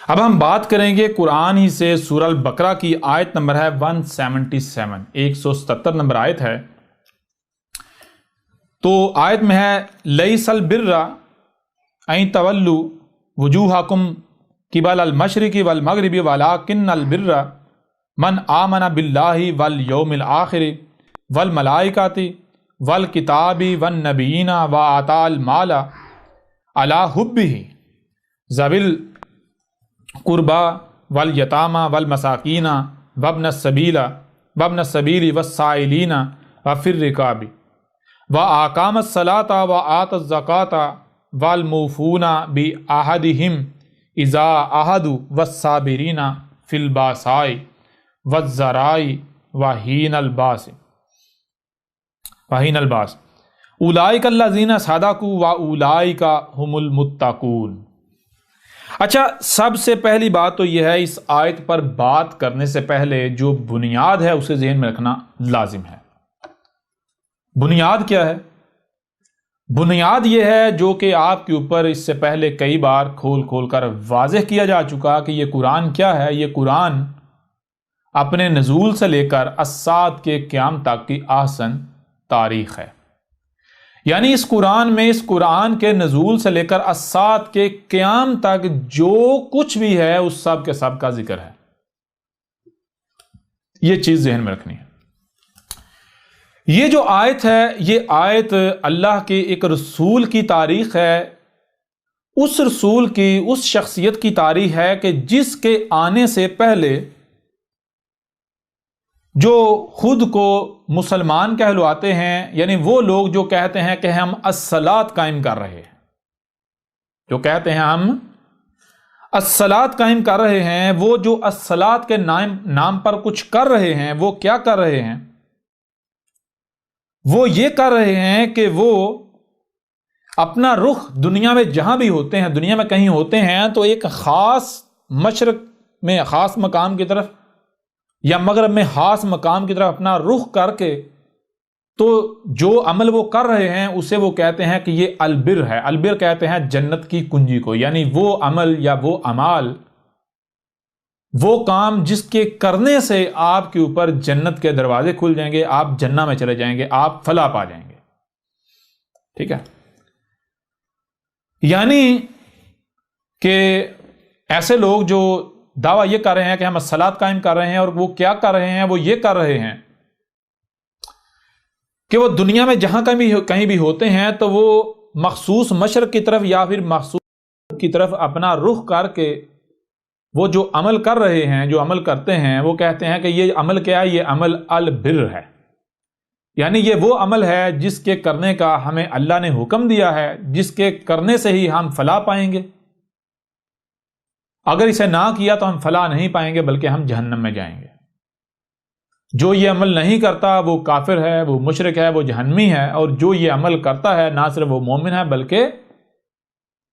اب ہم بات کریں گے قرآن ہی سے سورہ البقرہ کی آیت نمبر ہے 177، 177 نمبر آیت ہے۔ تو آیت میں ہے لیس البر ان تولوا وجوہکم قبل المشرق والمغرب ولکن البر من آمن باللہ والیوم الآخر والملائکۃ والکتاب والنبیین وآتى المال علی حبہ ذوی القربى والیتامى والمساکین وابن السبیل والسائلین وفی الرقاب وأقام الصلاة وآتى الزکاة والموفون بعہدہم اذا عہدوا والصابرین فی الباساء والضراء وحین الباس اولئک الذین صدقوا واولئک هم المتقون۔ اچھا، سب سے پہلی بات تو یہ ہے، اس آیت پر بات کرنے سے پہلے جو بنیاد ہے اسے ذہن میں رکھنا لازم ہے۔ بنیاد کیا ہے؟ بنیاد یہ ہے جو کہ آپ کے اوپر اس سے پہلے کئی بار کھول کر واضح کیا جا چکا کہ یہ قرآن کیا ہے۔ یہ قرآن اپنے نزول سے لے کر الساعۃ کے قیام تک کی احسن تاریخ ہے، یعنی اس قرآن کے نزول سے لے کر الساعۃ کے قیام تک جو کچھ بھی ہے اس سب کے سب کا ذکر ہے۔ یہ چیز ذہن میں رکھنی ہے۔ یہ جو آیت ہے، یہ آیت اللہ کے ایک رسول کی تاریخ ہے، اس رسول کی، اس شخصیت کی تاریخ ہے کہ جس کے آنے سے پہلے جو خود کو مسلمان کہلواتے ہیں، یعنی وہ لوگ جو کہتے ہیں کہ ہم الصلاۃ قائم کر رہے ہیں، جو کہتے ہیں ہم الصلاۃ قائم کر رہے ہیں، وہ جو الصلاۃ کے نام پر کچھ کر رہے ہیں، وہ کیا کر رہے ہیں؟ وہ یہ کر رہے ہیں کہ وہ اپنا رخ دنیا میں جہاں بھی ہوتے ہیں، دنیا میں کہیں ہوتے ہیں تو ایک خاص مشرق میں خاص مقام کی طرف یا مغرب میں خاص مقام کی طرف اپنا رخ کر کے تو جو عمل وہ کر رہے ہیں اسے وہ کہتے ہیں کہ یہ البر ہے۔ البر کہتے ہیں جنت کی کنجی کو، یعنی وہ عمل یا وہ اعمال، وہ کام جس کے کرنے سے آپ کے اوپر جنت کے دروازے کھل جائیں گے، آپ جنت میں چلے جائیں گے، آپ فلاح پا جائیں گے۔ ٹھیک ہے، یعنی کہ ایسے لوگ جو دعویٰ یہ کر رہے ہیں کہ ہم الصلاۃ قائم کر رہے ہیں، اور وہ کیا کر رہے ہیں؟ وہ یہ کر رہے ہیں کہ وہ دنیا میں جہاں کہیں بھی ہوتے ہیں تو وہ مخصوص مشرق کی طرف یا پھر مخصوص کی طرف اپنا رخ کر کے وہ جو عمل کر رہے ہیں، جو عمل کرتے ہیں، وہ کہتے ہیں کہ یہ عمل کیا ہے؟ یہ عمل البر ہے، یعنی یہ وہ عمل ہے جس کے کرنے کا ہمیں اللہ نے حکم دیا ہے، جس کے کرنے سے ہی ہم فلاح پائیں گے۔ اگر اسے نہ کیا تو ہم فلاح نہیں پائیں گے بلکہ ہم جہنم میں جائیں گے۔ جو یہ عمل نہیں کرتا وہ کافر ہے، وہ مشرک ہے، وہ جہنمی ہے، اور جو یہ عمل کرتا ہے نہ صرف وہ مومن ہے بلکہ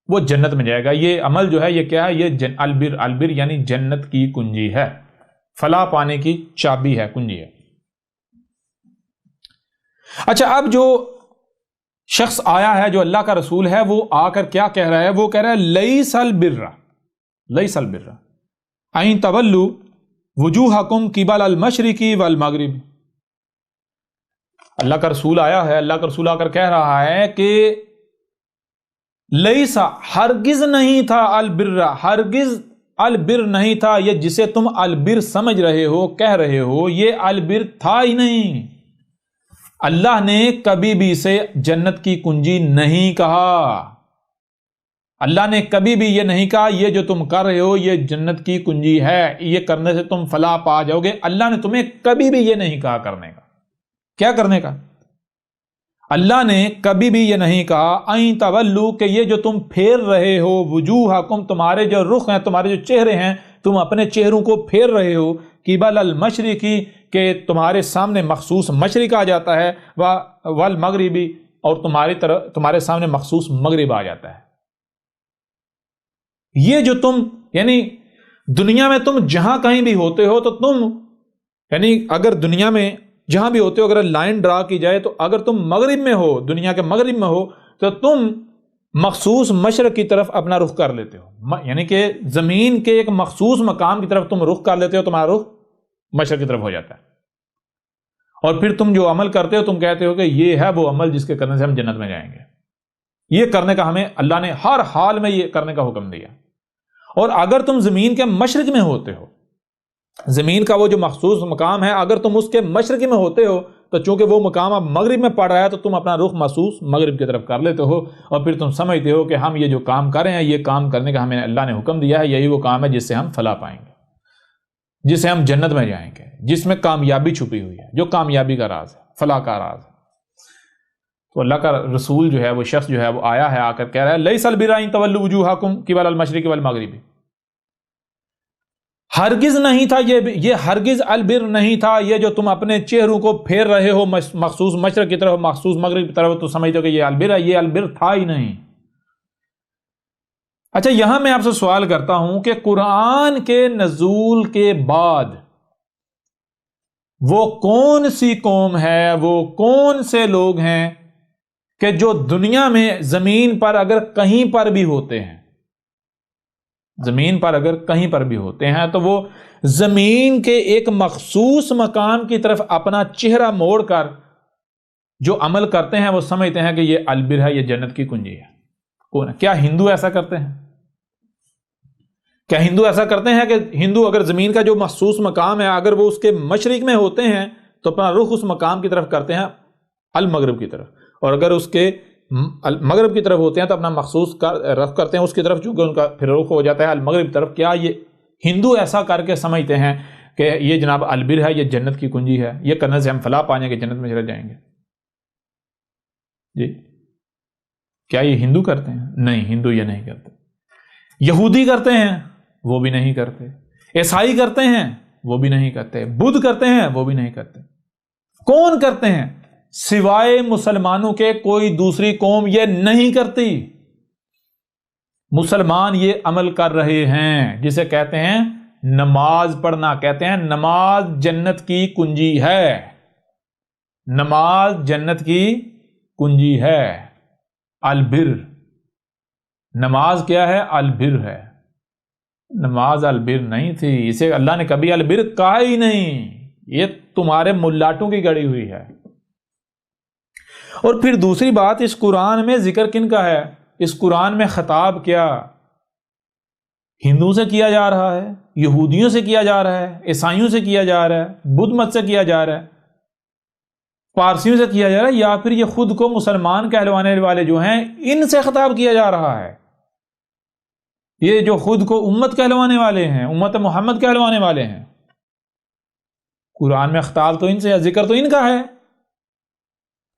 وہ جنت میں جائے گا۔ یہ عمل جو ہے یہ کیا ہے؟ یہ البر یعنی جنت کی کنجی ہے، فلاح پانے کی چابی ہے، کنجی ہے۔ اچھا، اب جو شخص آیا ہے، جو اللہ کا رسول ہے، وہ آ کر کیا کہہ رہا ہے؟ وہ کہہ رہا ہے لیس البر ان تولوا وجوہکم قبل المشرق والمغرب۔ اللہ کا رسول آیا ہے، اللہ کا رسول آ کر کہہ رہا ہے کہ لیسا، ہرگز نہیں تھا، البر، ہرگز البر نہیں تھا، یہ جسے تم البر سمجھ رہے ہو، کہہ رہے ہو، یہ البر تھا ہی نہیں۔ اللہ نے کبھی بھی اسے جنت کی کنجی نہیں کہا۔ اللہ نے کبھی بھی یہ نہیں کہا یہ جو تم کر رہے ہو یہ جنت کی کنجی ہے، یہ کرنے سے تم فلاح پا جاؤ گے۔ اللہ نے تمہیں کبھی بھی یہ نہیں کہا کرنے کا۔ کیا کرنے کا؟ اللہ نے کبھی بھی یہ نہیں کہا این تولو، کہ یہ جو تم پھیر رہے ہو، وجوہکم، تمہارے جو رخ ہیں، تمہارے جو چہرے ہیں، تم اپنے چہروں کو پھیر رہے ہو، قبل المشرقی، کہ تمہارے سامنے مخصوص مشرق آ جاتا ہے، والمغربی، اور تمہارے سامنے مخصوص مغرب آ جاتا ہے۔ یہ جو تم، یعنی دنیا میں تم جہاں کہیں بھی ہوتے ہو تو تم، یعنی اگر دنیا میں جہاں بھی ہوتے ہو، اگر لائن ڈرا کی جائے تو اگر تم مغرب میں ہو، دنیا کے مغرب میں ہو، تو تم مخصوص مشرق کی طرف اپنا رخ کر لیتے ہو، یعنی کہ زمین کے ایک مخصوص مقام کی طرف تم رخ کر لیتے ہو، تمہارا رخ مشرق کی طرف ہو جاتا ہے، اور پھر تم جو عمل کرتے ہو تم کہتے ہو کہ یہ ہے وہ عمل جس کے کرنے سے ہم جنت میں جائیں گے۔ یہ کرنے کا ہمیں اللہ نے ہر حال میں یہ کرنے کا حکم دیا۔ اور اگر تم زمین کے مشرق میں ہوتے ہو، زمین کا وہ جو مخصوص مقام ہے اگر تم اس کے مشرق میں ہوتے ہو تو چونکہ وہ مقام اب مغرب میں پڑ رہا ہے تو تم اپنا رخ مخصوص مغرب کی طرف کر لیتے ہو، اور پھر تم سمجھتے ہو کہ ہم یہ جو کام کر رہے ہیں یہ کام کرنے کا ہمیں اللہ نے حکم دیا ہے، یہی وہ کام ہے جس سے ہم فلاح پائیں گے، جس سے ہم جنت میں جائیں گے، جس میں کامیابی چھپی ہوئی ہے، جو کامیابی کا راز ہے، فلاح کا راز ہے۔ تو اللہ کا رسول جو ہے، وہ شخص جو ہے وہ آیا ہے، آ کر کہہ رہا ہے لیس البر ان تولوا وجوہکم قبل المشرق والمغرب، ہرگز نہیں تھا یہ ہرگز البر نہیں تھا یہ جو تم اپنے چہروں کو پھیر رہے ہو مخصوص مشرق کی طرف مخصوص مغرب کی طرف، تو سمجھتے ہو کہ یہ البر ہے، یہ البر تھا ہی نہیں۔ اچھا، یہاں میں آپ سے سوال کرتا ہوں کہ قرآن کے نزول کے بعد وہ کون سی قوم ہے، وہ کون سے لوگ ہیں کہ جو دنیا میں زمین پر اگر کہیں پر بھی ہوتے ہیں، زمین پر اگر کہیں پر بھی ہوتے ہیں تو وہ زمین کے ایک مخصوص مقام کی طرف اپنا چہرہ موڑ کر جو عمل کرتے ہیں وہ سمجھتے ہیں کہ یہ البر ہے، یہ جنت کی کنجی ہے؟ کون ہے؟ کیا ہندو ایسا کرتے ہیں؟ کیا ہندو ایسا کرتے ہیں کہ ہندو اگر زمین کا جو مخصوص مقام ہے اگر وہ اس کے مشرق میں ہوتے ہیں تو اپنا رخ اس مقام کی طرف کرتے ہیں المغرب کی طرف، اور اگر اس کے مغرب کی طرف ہوتے ہیں تو اپنا مخصوص رخ کرتے ہیں اس کی طرف، چونکہ ان کا پھر رخ ہو جاتا ہے المغرب کی طرف؟ کیا یہ ہندو ایسا کر کے سمجھتے ہیں کہ یہ جناب البر ہے، یہ جنت کی کنجی ہے، یہ کرنے سے ہم فلاح پائیں گے، جنت میں چلے جائیں گے؟ جی کیا یہ ہندو کرتے ہیں؟ نہیں، ہندو یہ نہیں کرتے۔ یہودی کرتے ہیں؟ وہ بھی نہیں کرتے۔ عیسائی کرتے ہیں؟ وہ بھی نہیں کرتے۔ بدھ کرتے ہیں؟ وہ بھی نہیں کرتے۔ کون کرتے ہیں؟ سوائے مسلمانوں کے کوئی دوسری قوم یہ نہیں کرتی۔ مسلمان یہ عمل کر رہے ہیں جسے کہتے ہیں نماز پڑھنا، کہتے ہیں نماز جنت کی کنجی ہے، نماز جنت کی کنجی ہے، البر۔ نماز کیا ہے؟ البر ہے۔ نماز البر نہیں تھی، اسے اللہ نے کبھی البر کہا ہی نہیں، یہ تمہارے ملاٹوں کی گڑی ہوئی ہے۔ اور پھر دوسری بات، اس قرآن میں ذکر کن کا ہے؟ اس قرآن میں خطاب کیا ہندوؤں سے کیا جا رہا ہے، یہودیوں سے کیا جا رہا ہے، عیسائیوں سے کیا جا رہا ہے، بدھ مت سے کیا جا رہا ہے، پارسیوں سے کیا جا رہا ہے، یا پھر یہ خود کو مسلمان کہلوانے والے جو ہیں ان سے خطاب کیا جا رہا ہے؟ یہ جو خود کو امت کہلوانے والے ہیں، امت محمد کہلوانے والے ہیں، قرآن میں خطاب تو ان سے، ذکر تو ان کا ہے۔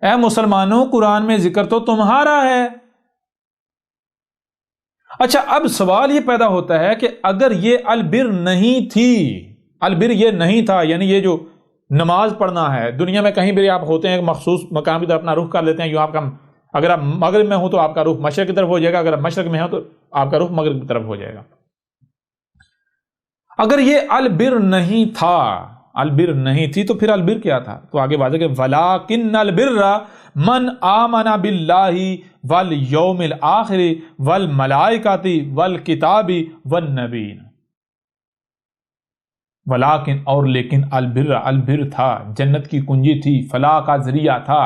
اے مسلمانوں، قرآن میں ذکر تو تمہارا ہے۔ اچھا، اب سوال یہ پیدا ہوتا ہے کہ اگر یہ البر نہیں تھی، البر یہ نہیں تھا، یعنی یہ جو نماز پڑھنا ہے، دنیا میں کہیں بھی آپ ہوتے ہیں ایک مخصوص مقام کی طرف اپنا رخ کر لیتے ہیں، یوں آپ کا، اگر آپ مغرب میں ہو تو آپ کا رخ مشرق کی طرف ہو جائے گا، اگر آپ مشرق میں ہو تو آپ کا رخ مغرب کی طرف ہو جائے گا۔ اگر یہ البر نہیں تھا، البر نہیں تھی، تو پھر البر کیا تھا؟ تو آگے واضح کہ وَلَٰكِنَّ الْبِرَّ مَنْ آمَنَ بِاللَّهِ وَالْيَوْمِ الْآخِرِ وَالْمَلَائِكَةِ وَالْكِتَابِ وَالنَّبِيِّينَ۔ ولیکن، اور لیکن، البر تھا، جنت کی کنجی تھی، فلاح کا ذریعہ تھا،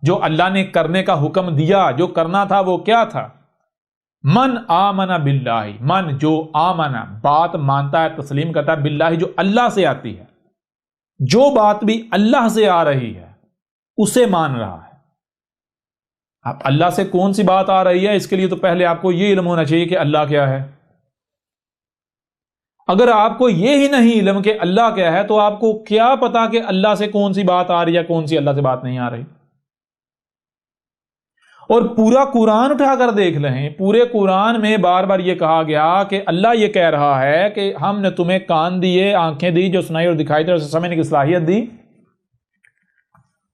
جو اللہ نے کرنے کا حکم دیا، جو کرنا تھا وہ کیا تھا؟ من آمن باللہ، من جو آمن بات مانتا ہے، تسلیم کرتا ہے، باللہ جو اللہ سے آتی ہے، جو بات بھی اللہ سے آ رہی ہے اسے مان رہا ہے۔ اب اللہ سے کون سی بات آ رہی ہے، اس کے لیے تو پہلے آپ کو یہ علم ہونا چاہیے کہ اللہ کیا ہے۔ اگر آپ کو یہ ہی نہیں علم کہ اللہ کیا ہے تو آپ کو کیا پتا کہ اللہ سے کون سی بات آ رہی ہے، کون سی اللہ سے بات نہیں آ رہی۔ اور پورا قرآن اٹھا کر دیکھ لیں، پورے قرآن میں بار بار یہ کہا گیا کہ اللہ یہ کہہ رہا ہے کہ ہم نے تمہیں کان دیے، آنکھیں دی، جو سنائی اور دکھائی دے، اسے سمجھنے کی صلاحیت دی،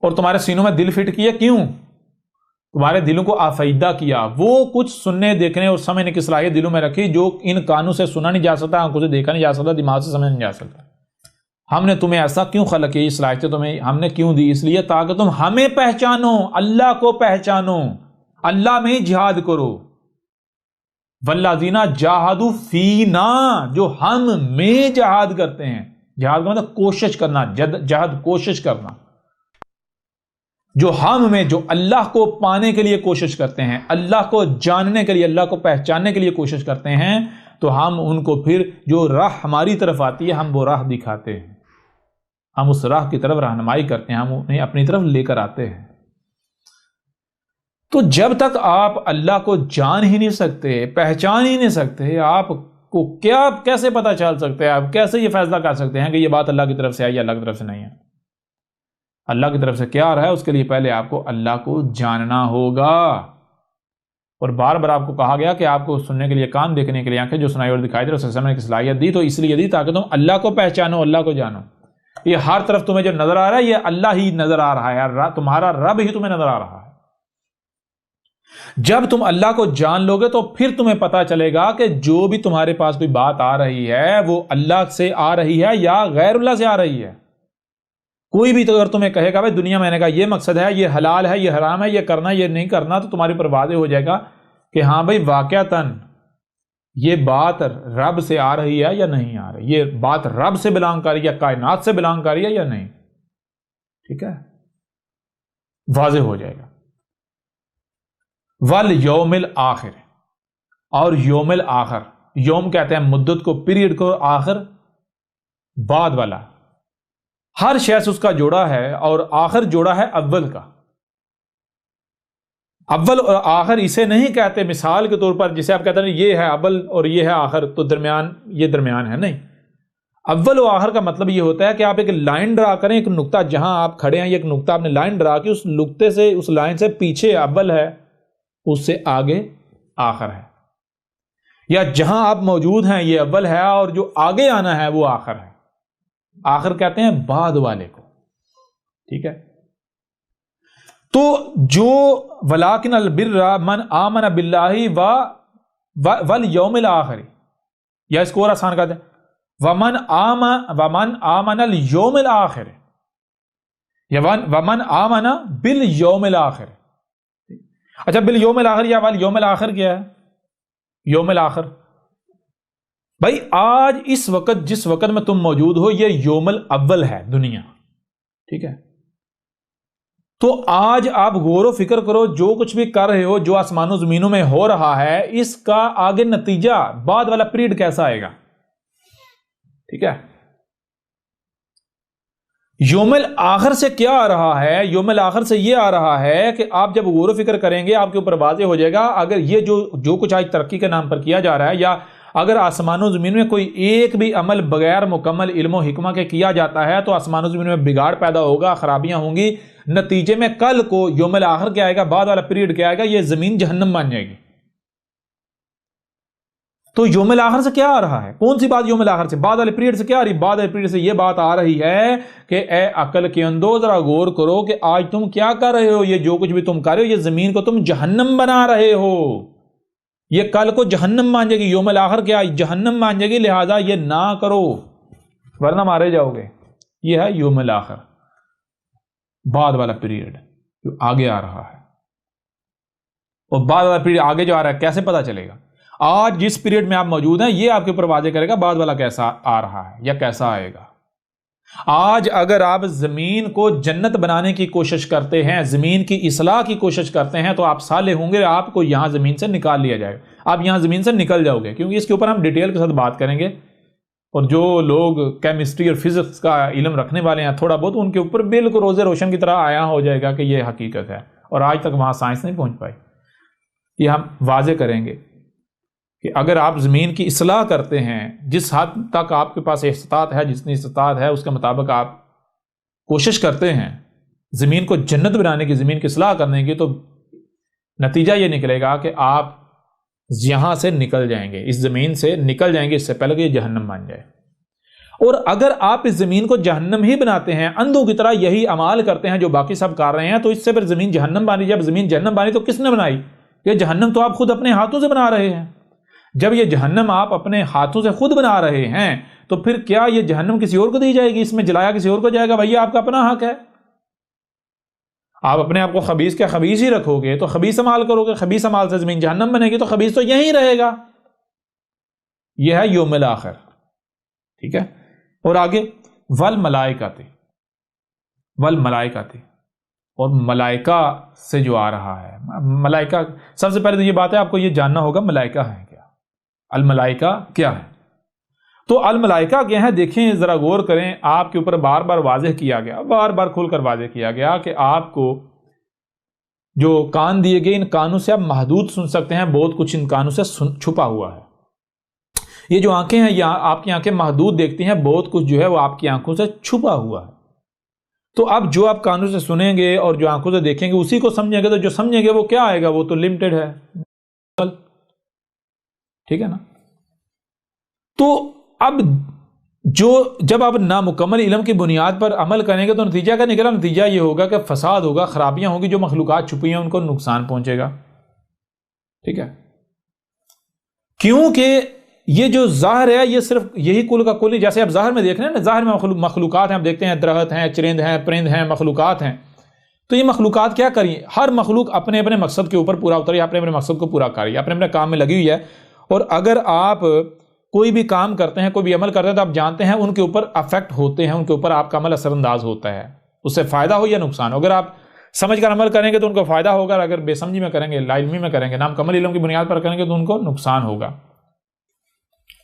اور تمہارے سینوں میں دل فٹ کیے۔ کیوں؟ تمہارے دلوں کو آفیدہ کیا، وہ کچھ سننے، دیکھنے اور سمجھنے کی صلاحیت دلوں میں رکھی جو ان کانوں سے سنا نہیں جا سکتا، آنکھوں سے دیکھا نہیں جا سکتا، دماغ سے سمجھ نہیں جا سکتا۔ ہم نے تمہیں ایسا کیوں خلق کی، صلاحیتیں تمہیں ہم نے کیوں دی؟ اس لیے تاکہ تم ہمیں پہچانو، اللہ کو پہچانو، اللہ میں جہاد کرو. والذین جاہدوا فینا، جو ہم میں جہاد کرتے ہیں. جہاد کا مطلب کوشش کرنا، جہاد کوشش کرنا. جو ہم میں، جو اللہ کو پانے کے لیے کوشش کرتے ہیں، اللہ کو جاننے کے لیے، اللہ کو پہچاننے کے لیے کوشش کرتے ہیں، تو ہم ان کو پھر جو راہ ہماری طرف آتی ہے ہم وہ راہ دکھاتے ہیں، ہم اس راہ کی طرف رہنمائی کرتے ہیں، ہم انہیں اپنی طرف لے کر آتے ہیں. تو جب تک آپ اللہ کو جان ہی نہیں سکتے، پہچان ہی نہیں سکتے، آپ کو کیسے پتہ چل سکتے ہیں، آپ کیسے یہ فیصلہ کر سکتے ہیں کہ یہ بات اللہ کی طرف سے ہے یا اللہ کی طرف سے نہیں ہے؟ اللہ کی طرف سے کیا آ رہا ہے اس کے لیے پہلے آپ کو اللہ کو جاننا ہوگا. اور بار بار آپ کو کہا گیا کہ آپ کو سننے کے لیے کان، دیکھنے کے لیے آنکھیں، جو سنائی اور دکھائی دے اسے سمجھنے کی صلاحیت دی، تو اس لیے دی تاکہ تم اللہ کو پہچانو، اللہ کو جانو. یہ ہر طرف تمہیں جو نظر آ رہا ہے یہ اللہ ہی نظر آ رہا ہے، تمہارا رب ہی تمہیں نظر آ رہا ہے. جب تم اللہ کو جان لو گے تو پھر تمہیں پتا چلے گا کہ جو بھی تمہارے پاس کوئی بات آ رہی ہے وہ اللہ سے آ رہی ہے یا غیر اللہ سے آ رہی ہے. کوئی بھی تو اگر تمہیں کہے گا بھائی دنیا میں نے کہا یہ مقصد ہے، یہ حلال ہے، یہ حرام ہے، یہ کرنا یہ نہیں کرنا، تو تمہارے اوپر واضح ہو جائے گا کہ ہاں بھائی واقعتاً یہ بات رب سے آ رہی ہے یا نہیں آ رہی، یہ بات رب سے بلانگ کر رہی ہے یا کائنات سے بلانگ کر رہی ہے یا نہیں. ٹھیک ہے، واضح ہو جائے گا. والیوم الآخر، اور یوم الآخر، یوم کہتے ہیں مدت کو، پیریڈ کو، آخر بعد والا. ہر شے سے اس کا جوڑا ہے اور آخر جوڑا ہے اول کا. اول اور آخر اسے نہیں کہتے مثال کے طور پر جسے آپ کہتے ہیں یہ ہے اول اور یہ ہے آخر تو درمیان، یہ درمیان ہے، نہیں. اول و آخر کا مطلب یہ ہوتا ہے کہ آپ ایک لائن ڈرا کریں، ایک نقطہ جہاں آپ کھڑے ہیں، ایک نقطہ آپ نے لائن ڈرا کے اس نقطے سے، اس لائن سے پیچھے اول ہے، اس سے آگے آخر ہے. یا جہاں آپ موجود ہیں یہ اول ہے اور جو آگے آنا ہے وہ آخر ہے. آخر کہتے ہیں بعد والے کو. ٹھیک ہے، تو جو ولیکن البر من آمن باللہ والیوم الآخر، یا اس کو اور آسان کہتے ہیں ومن آمن الیوم الآخر، یا ومن آمن بالیوم الآخر. اچھا، بالیوم الآخر یا والیوم الآخر کیا ہے؟ یوم الآخر بھائی آج اس وقت جس وقت میں تم موجود ہو یہ یوم الاول ہے دنیا. ٹھیک ہے، تو آج آپ غور و فکر کرو، جو کچھ بھی کر رہے ہو، جو آسمان و زمینوں میں ہو رہا ہے، اس کا آگے نتیجہ بعد والا پیریڈ کیسا آئے گا. ٹھیک ہے، یوم الآخر سے کیا آ رہا ہے؟ یوم الآخر سے یہ آ رہا ہے کہ آپ جب غور و فکر کریں گے آپ کے اوپر واضح ہو جائے گا، اگر یہ جو کچھ آج ترقی کے نام پر کیا جا رہا ہے، یا اگر آسمان و زمین میں کوئی ایک بھی عمل بغیر مکمل علم و حکمہ کے کیا جاتا ہے تو آسمان و زمین میں بگاڑ پیدا ہوگا، خرابیاں ہوں گی. نتیجے میں کل کو یوم الآخر کیا آئے گا، بعد والا پیریڈ کیا آئے گا، یہ زمین جہنم بن جائے گی. تو یوم الآخر سے کیا آ رہا ہے؟ کون سی بات یوم الآخر سے؟ بعد والے پیریڈ سے کیا آ رہی؟ بعد والے پیریڈ سے یہ بات آ رہی ہے کہ اے عقل کے اندو ذرا غور کرو کہ آج تم کیا کر رہے ہو، یہ جو کچھ بھی تم کر رہے ہو یہ زمین کو تم جہنم بنا رہے ہو، یہ کل کو جہنم مان جائے گی. یوم الآخر کیا جہنم مان جائے گی، لہذا یہ نہ کرو ورنہ مارے جاؤ گے. یہ ہے یوم الآخر، بعد والا پیریڈ جو آگے آ رہا ہے. اور بعد والا پیریڈ آگے جو آ رہا ہے کیسے پتا چلے گا؟ آج جس پیریڈ میں آپ موجود ہیں یہ آپ کے اوپر واضح کرے گا بعد والا کیسا آ رہا ہے یا کیسا آئے گا. آج اگر آپ زمین کو جنت بنانے کی کوشش کرتے ہیں، زمین کی اصلاح کی کوشش کرتے ہیں تو آپ صالح ہوں گے، آپ کو یہاں زمین سے نکال لیا جائے گا، آپ یہاں زمین سے نکل جاؤ گے. کیونکہ اس کے اوپر ہم ڈیٹیل کے ساتھ بات کریں گے، اور جو لوگ کیمسٹری اور فزکس کا علم رکھنے والے ہیں تھوڑا بہت، ان کے اوپر بالکل روز روشن کی طرح آیا ہو جائے گا کہ یہ حقیقت ہے، اور آج تک وہاں سائنس نہیں پہنچ پائی. یہ ہم واضح کریں گے کہ اگر آپ زمین کی اصلاح کرتے ہیں، جس حد تک آپ کے پاس استطاعت ہے، جتنی استطاعت ہے اس کے مطابق آپ کوشش کرتے ہیں زمین کو جنت بنانے کی، زمین کی اصلاح کرنے کی، تو نتیجہ یہ نکلے گا کہ آپ یہاں سے نکل جائیں گے، اس زمین سے نکل جائیں گے اس سے پہلے کہ یہ جہنم بن جائے. اور اگر آپ اس زمین کو جہنم ہی بناتے ہیں، اندھوں کی طرح یہی اعمال کرتے ہیں جو باقی سب کر رہے ہیں، تو اس سے پھر زمین جہنم بنی. جب زمین جہنم بنی تو کس نے بنائی؟ یہ جہنم تو آپ خود اپنے ہاتھوں سے بنا رہے ہیں. جب یہ جہنم آپ اپنے ہاتھوں سے خود بنا رہے ہیں تو پھر کیا یہ جہنم کسی اور کو دی جائے گی؟ اس میں جلایا کسی اور کو جائے گا؟ بھائی آپ کا اپنا حق ہے. آپ اپنے آپ کو خبیث کے خبیث ہی رکھو گے تو خبیث عمال کرو گے، خبیث عمال سے زمین جہنم بنے گی، تو خبیث تو یہیں رہے گا۔ یہ ہے یوم الآخر، ٹھیک ہے۔ اور آگے والملائکۃ، والملائکۃ، اور ملائکہ سے جو آ رہا ہے، ملائکہ سب سے پہلے تو یہ بات ہے آپ کو یہ جاننا ہوگا ملائکہ ہیں کیا، الملائکہ کیا ہے۔ تو الملائکہ کیا ہے، دیکھیں ذرا غور کریں، آپ کے اوپر بار بار واضح کیا گیا، بار بار کھول کر واضح کیا گیا کہ آپ کو جو کان دیے گئے، ان کانوں سے آپ محدود سن سکتے ہیں، بہت کچھ ان کانوں سے چھپا ہوا ہے۔ یہ جو آنکھیں ہیں، یہ آپ کی آنکھیں محدود دیکھتی ہیں، بہت کچھ جو ہے وہ آپ کی آنکھوں سے چھپا ہوا ہے۔ تو اب جو آپ کانوں سے سنیں گے اور جو آنکھوں سے دیکھیں گے اسی کو سمجھیں گے، تو جو سمجھیں گے وہ کیا آئے گا، وہ تو لمیٹڈ ہے، ٹھیک ہے نا۔ تو اب جب آپ نامکمل علم کی بنیاد پر عمل کریں گے تو نتیجہ کا نکلا، نتیجہ یہ ہوگا کہ فساد ہوگا، خرابیاں ہوگی، جو مخلوقات چھپی ہیں ان کو نقصان پہنچے گا، ٹھیک ہے۔ کیونکہ یہ جو ظاہر ہے یہ صرف یہی کل کا کل نہیں، جیسے آپ ظاہر میں دیکھ رہے ہیں نا، ظاہر میں مخلوقات ہیں، آپ دیکھتے ہیں درخت ہیں، چرند ہیں، پرند ہیں، مخلوقات ہیں، تو یہ مخلوقات کیا کریں، ہر مخلوق اپنے اپنے مقصد کے اوپر پورا اتری، اپنے اپنے مقصد کو پورا کری، اپنے اپنے کام میں لگی ہوئی ہے۔ اور اگر آپ کوئی بھی کام کرتے ہیں، کوئی بھی عمل کرتے ہیں، تو آپ جانتے ہیں ان کے اوپر افیکٹ ہوتے ہیں، ان کے اوپر آپ کا عمل اثر انداز ہوتا ہے، اس سے فائدہ ہو یا نقصان ہو۔ اگر آپ سمجھ کر عمل کریں گے تو ان کو فائدہ ہوگا، اگر بے سمجھی میں کریں گے، لا علمی میں کریں گے، نامکمل علم کی بنیاد پر کریں گے تو ان کو نقصان ہوگا،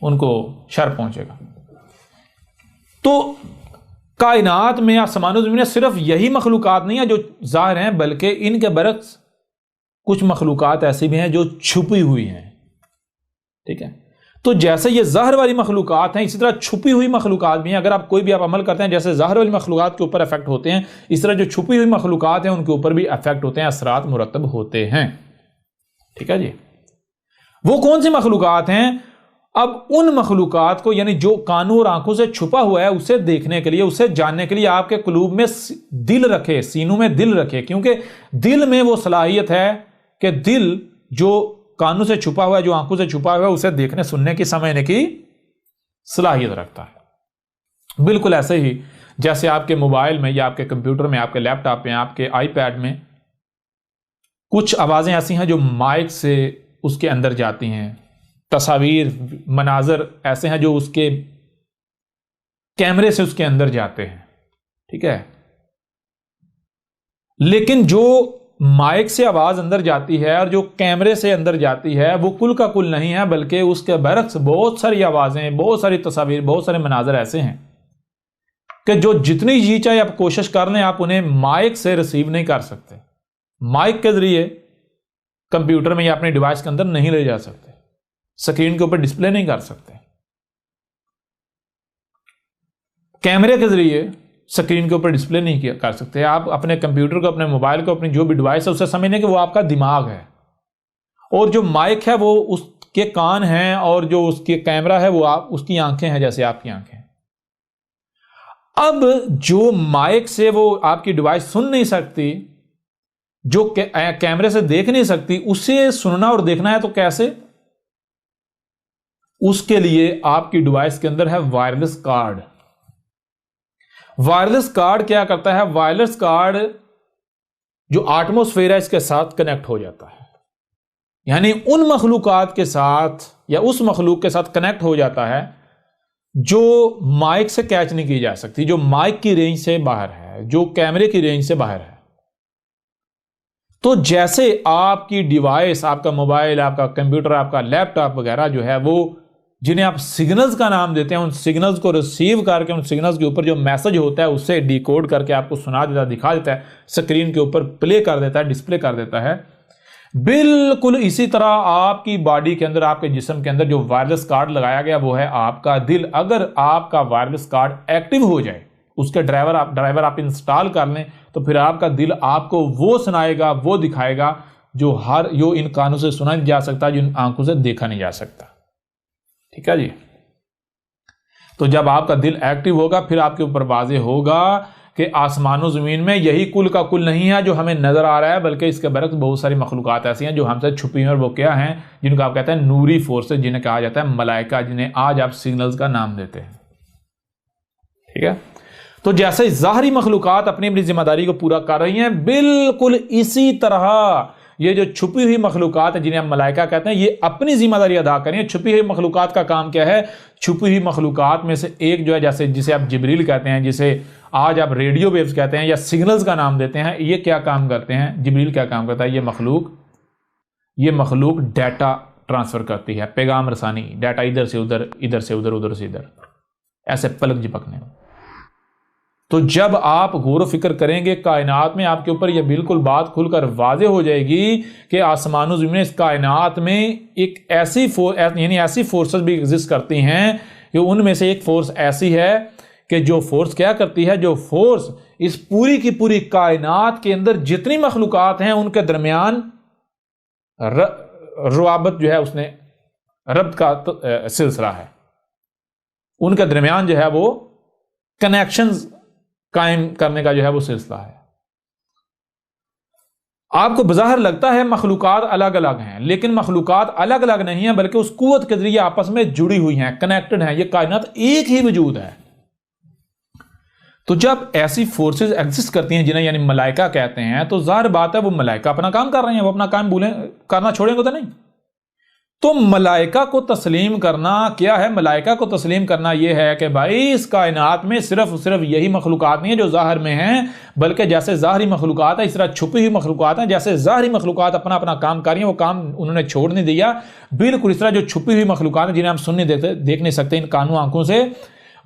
ان کو شر پہنچے گا۔ تو کائنات میں آسمان و زمین میں صرف یہی مخلوقات نہیں ہیں جو ظاہر ہیں، بلکہ ان کے برعکس کچھ مخلوقات ایسی بھی ہیں جو چھپی ہوئی ہیں، ٹھیک ہے۔ تو جیسے یہ ظاہر والی مخلوقات ہیں، اسی طرح چھپی ہوئی مخلوقات بھی ہیں۔ اگر آپ کوئی بھی آپ عمل کرتے ہیں، جیسے ظاہر والی مخلوقات کے اوپر افیکٹ ہوتے ہیں، اس طرح جو چھپی ہوئی مخلوقات ہیں ان کے اوپر بھی افیکٹ ہوتے ہیں، اثرات مرتب ہوتے ہیں، ٹھیک ہے جی۔ وہ کون سی مخلوقات ہیں؟ اب ان مخلوقات کو، یعنی جو کانوں اور آنکھوں سے چھپا ہوا ہے، اسے دیکھنے کے لیے، اسے جاننے کے لیے آپ کے قلوب میں دل رکھے، سینوں میں دل رکھے، کیونکہ دل میں وہ صلاحیت ہے کہ دل جو کانوں سے چھپا ہوا ہے، جو آنکھوں سے چھپا ہوا ہے، اسے دیکھنے، سننے کی، سمجھنے کی صلاحیت رکھتا ہے۔ بالکل ایسے ہی جیسے آپ کے موبائل میں یا آپ کے کمپیوٹر میں، آپ کے لیپ ٹاپ میں، آپ کے آئی پیڈ میں کچھ آوازیں ایسی ہیں جو مائک سے اس کے اندر جاتی ہیں، تصاویر، مناظر ایسے ہیں جو اس کے کیمرے سے اس کے اندر جاتے ہیں، ٹھیک ہے۔ لیکن جو مائک سے آواز اندر جاتی ہے اور جو کیمرے سے اندر جاتی ہے وہ کل کا کل نہیں ہے، بلکہ اس کے برعکس بہت ساری آوازیں، بہت ساری تصاویر، بہت سارے مناظر ایسے ہیں کہ جو جتنی جی چاہے آپ کوشش کر لیں، آپ انہیں مائک سے ریسیو نہیں کر سکتے، مائک کے ذریعے کمپیوٹر میں یا اپنے ڈیوائس کے اندر نہیں لے جا سکتے، اسکرین کے اوپر ڈسپلے نہیں کر سکتے، کیمرے کے ذریعے اسکرین کے اوپر ڈسپلے نہیں کر سکتے۔ آپ اپنے کمپیوٹر کو، اپنے موبائل کو، اپنی جو بھی ڈیوائس ہے اسے سمجھنے کہ وہ آپ کا دماغ ہے، اور جو مائک ہے وہ اس کے کان ہیں، اور جو اس کے کیمرہ ہے وہ اس کی آنکھیں ہیں، جیسے آپ کی آنکھیں۔ اب جو مائک سے وہ آپ کی ڈیوائس سن نہیں سکتی، جو کیمرے سے دیکھ نہیں سکتی، اسے سننا اور دیکھنا ہے تو کیسے؟ اس کے لیے آپ کی ڈیوائس کے اندر ہے وائرلیس کارڈ۔ وائرلیس کارڈ کیا کرتا ہے؟ وائرلیس کارڈ جو ایٹموسفیئر ہے اس کے ساتھ کنیکٹ ہو جاتا ہے، یعنی ان مخلوقات کے ساتھ یا اس مخلوق کے ساتھ کنیکٹ ہو جاتا ہے جو مائک سے کیچ نہیں کی جا سکتی، جو مائک کی رینج سے باہر ہے، جو کیمرے کی رینج سے باہر ہے۔ تو جیسے آپ کی ڈیوائس، آپ کا موبائل، آپ کا کمپیوٹر، آپ کا لیپ ٹاپ وغیرہ جو ہے، وہ جنہیں آپ سگنلز کا نام دیتے ہیں، ان سگنلز کو ریسیو کر کے، ان سگنلز کے اوپر جو میسج ہوتا ہے اسے ڈیکوڈ کر کے آپ کو سنا دیتا ہے، دکھا دیتا ہے، اسکرین کے اوپر پلے کر دیتا ہے، ڈسپلے کر دیتا ہے۔ بالکل اسی طرح آپ کی باڈی کے اندر، آپ کے جسم کے اندر جو وائرلیس کارڈ لگایا گیا وہ ہے آپ کا دل۔ اگر آپ کا وائرلیس کارڈ ایکٹیو ہو جائے، اس کے ڈرائیور آپ انسٹال کر لیں، تو پھر آپ کا دل آپ کو وہ سنائے گا، وہ دکھائے گا جو ان کانوں سے سنا نہیں جا سکتا، جو ان آنکھوں سے دیکھا نہیں جا سکتا، ٹھیک ہے جی۔ تو جب آپ کا دل ایکٹیو ہوگا پھر آپ کے اوپر واضح ہوگا کہ آسمان و زمین میں یہی کل کا کل نہیں ہے جو ہمیں نظر آ رہا ہے، بلکہ اس کے برعکس بہت ساری مخلوقات ایسی ہیں جو ہم سے چھپی ہیں، اور وہ کیا ہیں؟ جن کو آپ کہتے ہیں نوری فورسز، جنہیں کہا جاتا ہے ملائکہ، جنہیں آج آپ سگنلز کا نام دیتے ہیں، ٹھیک ہے۔ تو جیسے ظاہری مخلوقات اپنی اپنی ذمہ داری کو پورا کر رہی ہیں، بالکل اسی طرح یہ جو چھپی ہوئی مخلوقات ہیں جنہیں ہم ملائکہ کہتے ہیں، یہ اپنی ذمہ داری ادا کریں۔ چھپی ہوئی مخلوقات کا کام کیا ہے؟ چھپی ہوئی مخلوقات میں سے ایک جو ہے، جسے آپ جبریل کہتے ہیں، جسے آج آپ ریڈیو ویوز کہتے ہیں یا سگنلز کا نام دیتے ہیں، یہ کیا کام کرتے ہیں؟ جبریل کیا کام کرتا ہے؟ یہ مخلوق ڈیٹا ٹرانسفر کرتی ہے، پیغام رسانی، ڈیٹا ادھر سے ادھر، ادھر سے ادھر، ادھر سے ادھر، ایسے پلک جھپکنے میں۔ تو جب آپ غور و فکر کریں گے کائنات میں، آپ کے اوپر یہ بالکل بات کھل کر واضح ہو جائے گی کہ آسمان و زمین، اس کائنات میں ایک ایسی فورسز بھی ایگزسٹ کرتی ہیں کہ ان میں سے ایک فورس ایسی ہے کہ جو فورس کیا کرتی ہے؟ جو فورس اس پوری کی پوری کائنات کے اندر جتنی مخلوقات ہیں ان کے درمیان روابط جو ہے، اس نے ربط کا سلسلہ ہے، ان کے درمیان جو ہے وہ کنیکشنز قائم کرنے کا جو ہے وہ سلسلہ ہے۔ آپ کو بظاہر لگتا ہے مخلوقات الگ الگ ہیں، لیکن مخلوقات الگ الگ نہیں ہیں، بلکہ اس قوت کے ذریعے آپس میں جڑی ہوئی ہیں، کنیکٹڈ ہیں۔ یہ کائنات ایک ہی وجود ہے۔ تو جب ایسی فورسز ایگزسٹ کرتی ہیں جنہیں یعنی ملائکہ کہتے ہیں، تو ظاہر بات ہے وہ ملائکہ اپنا کام کر رہے ہیں، وہ اپنا کام کرنا چھوڑیں گے تو نہیں۔ تو ملائکہ کو تسلیم کرنا کیا ہے؟ ملائکہ کو تسلیم کرنا یہ ہے کہ بھائی اس کائنات میں صرف یہی مخلوقات نہیں ہیں جو ظاہر میں ہیں، بلکہ جیسے ظاہری مخلوقات ہیں اس طرح چھپی ہوئی مخلوقات ہیں۔ جیسے ظاہری مخلوقات اپنا اپنا کام کر رہی ہیں، وہ کام انہوں نے چھوڑ نہیں دیا، بالکل اس طرح جو چھپی ہوئی مخلوقات ہیں جنہیں ہم سن نہیں دیکھ نہیں سکتے ان کانوں آنکھوں سے،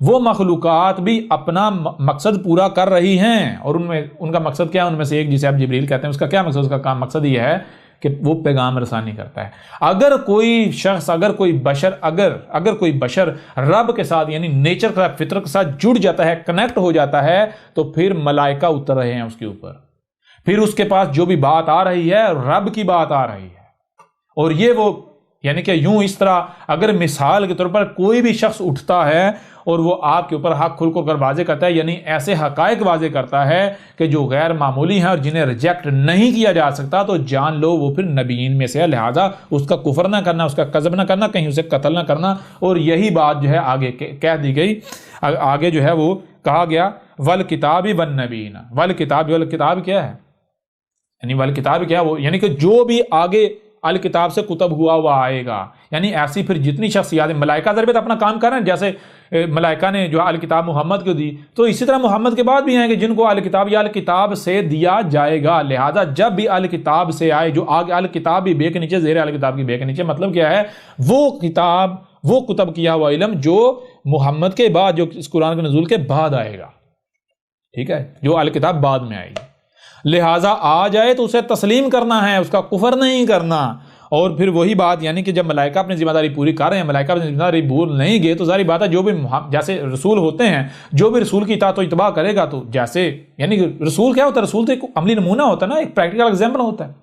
وہ مخلوقات بھی اپنا مقصد پورا کر رہی ہیں۔ اور ان کا مقصد کیا ہے؟ ان میں سے ایک جسے آپ جبریل کہتے ہیں، اس کا کیا مقصد؟ اس کا کام مقصد یہ ہے کہ وہ پیغام رسانی کرتا ہے۔ اگر کوئی شخص، اگر کوئی بشر رب کے ساتھ یعنی نیچر کے ساتھ، فطرت کے ساتھ جڑ جاتا ہے، کنیکٹ ہو جاتا ہے، تو پھر ملائکہ اتر رہے ہیں اس کے اوپر، پھر اس کے پاس جو بھی بات آ رہی ہے رب کی بات آ رہی ہے۔ اور یہ وہ یعنی کہ یوں اس طرح اگر مثال کے طور پر کوئی بھی شخص اٹھتا ہے اور وہ آپ کے اوپر حق کھل کر واضح کرتا ہے، یعنی ایسے حقائق واضح کرتا ہے کہ جو غیر معمولی ہیں اور جنہیں ریجیکٹ نہیں کیا جا سکتا، تو جان لو وہ پھر نبیین میں سے ہے، لہذا اس کا کفر نہ کرنا، اس کا کذب نہ کرنا، کہیں اسے قتل نہ کرنا۔ اور یہی بات جو ہے آگے کہہ دی گئی، آگے جو ہے وہ کہا گیا والکتاب والنبیین۔ والکتاب کیا ہے؟ یعنی والکتاب کیا وہ یعنی کہ جو بھی آگے الکتاب سے کتب ہوا آئے گا، یعنی ایسی پھر جتنی شخصیات ملائکہ ضربت اپنا کام کر رہے ہیں، جیسے ملائکہ نے جو الکتاب محمد کو دی، تو اسی طرح محمد کے بعد بھی ہیں کہ جن کو الکتاب یا الکتاب سے دیا جائے گا۔ لہذا جب بھی الکتاب سے آئے، جو آگے الکتاب بھی بے کے نیچے، زیر الکتاب کی بے کے نیچے، مطلب کیا ہے؟ وہ کتاب، وہ کتب کیا ہوا علم جو محمد کے بعد، جو اس قرآن کے نزول کے بعد آئے گا، ٹھیک ہے، جو الکتاب بعد میں آئے گی، لہٰذا آ جائے تو اسے تسلیم کرنا ہے، اس کا کفر نہیں کرنا۔ اور پھر وہی بات یعنی کہ جب ملائکہ اپنی ذمہ داری پوری کر رہے ہیں، ملائکہ اپنی ذمہ داری بھول نہیں گئے، تو ظاہری بات ہے جو بھی جیسے رسول ہوتے ہیں، جو بھی رسول کی اطاعت و اتباع کرے گا، تو جیسے یعنی رسول کیا ہوتا ہے؟ رسول تو ایک عملی نمونہ ہوتا ہے نا، ایک پریکٹیکل ایگزامپل ہوتا ہے۔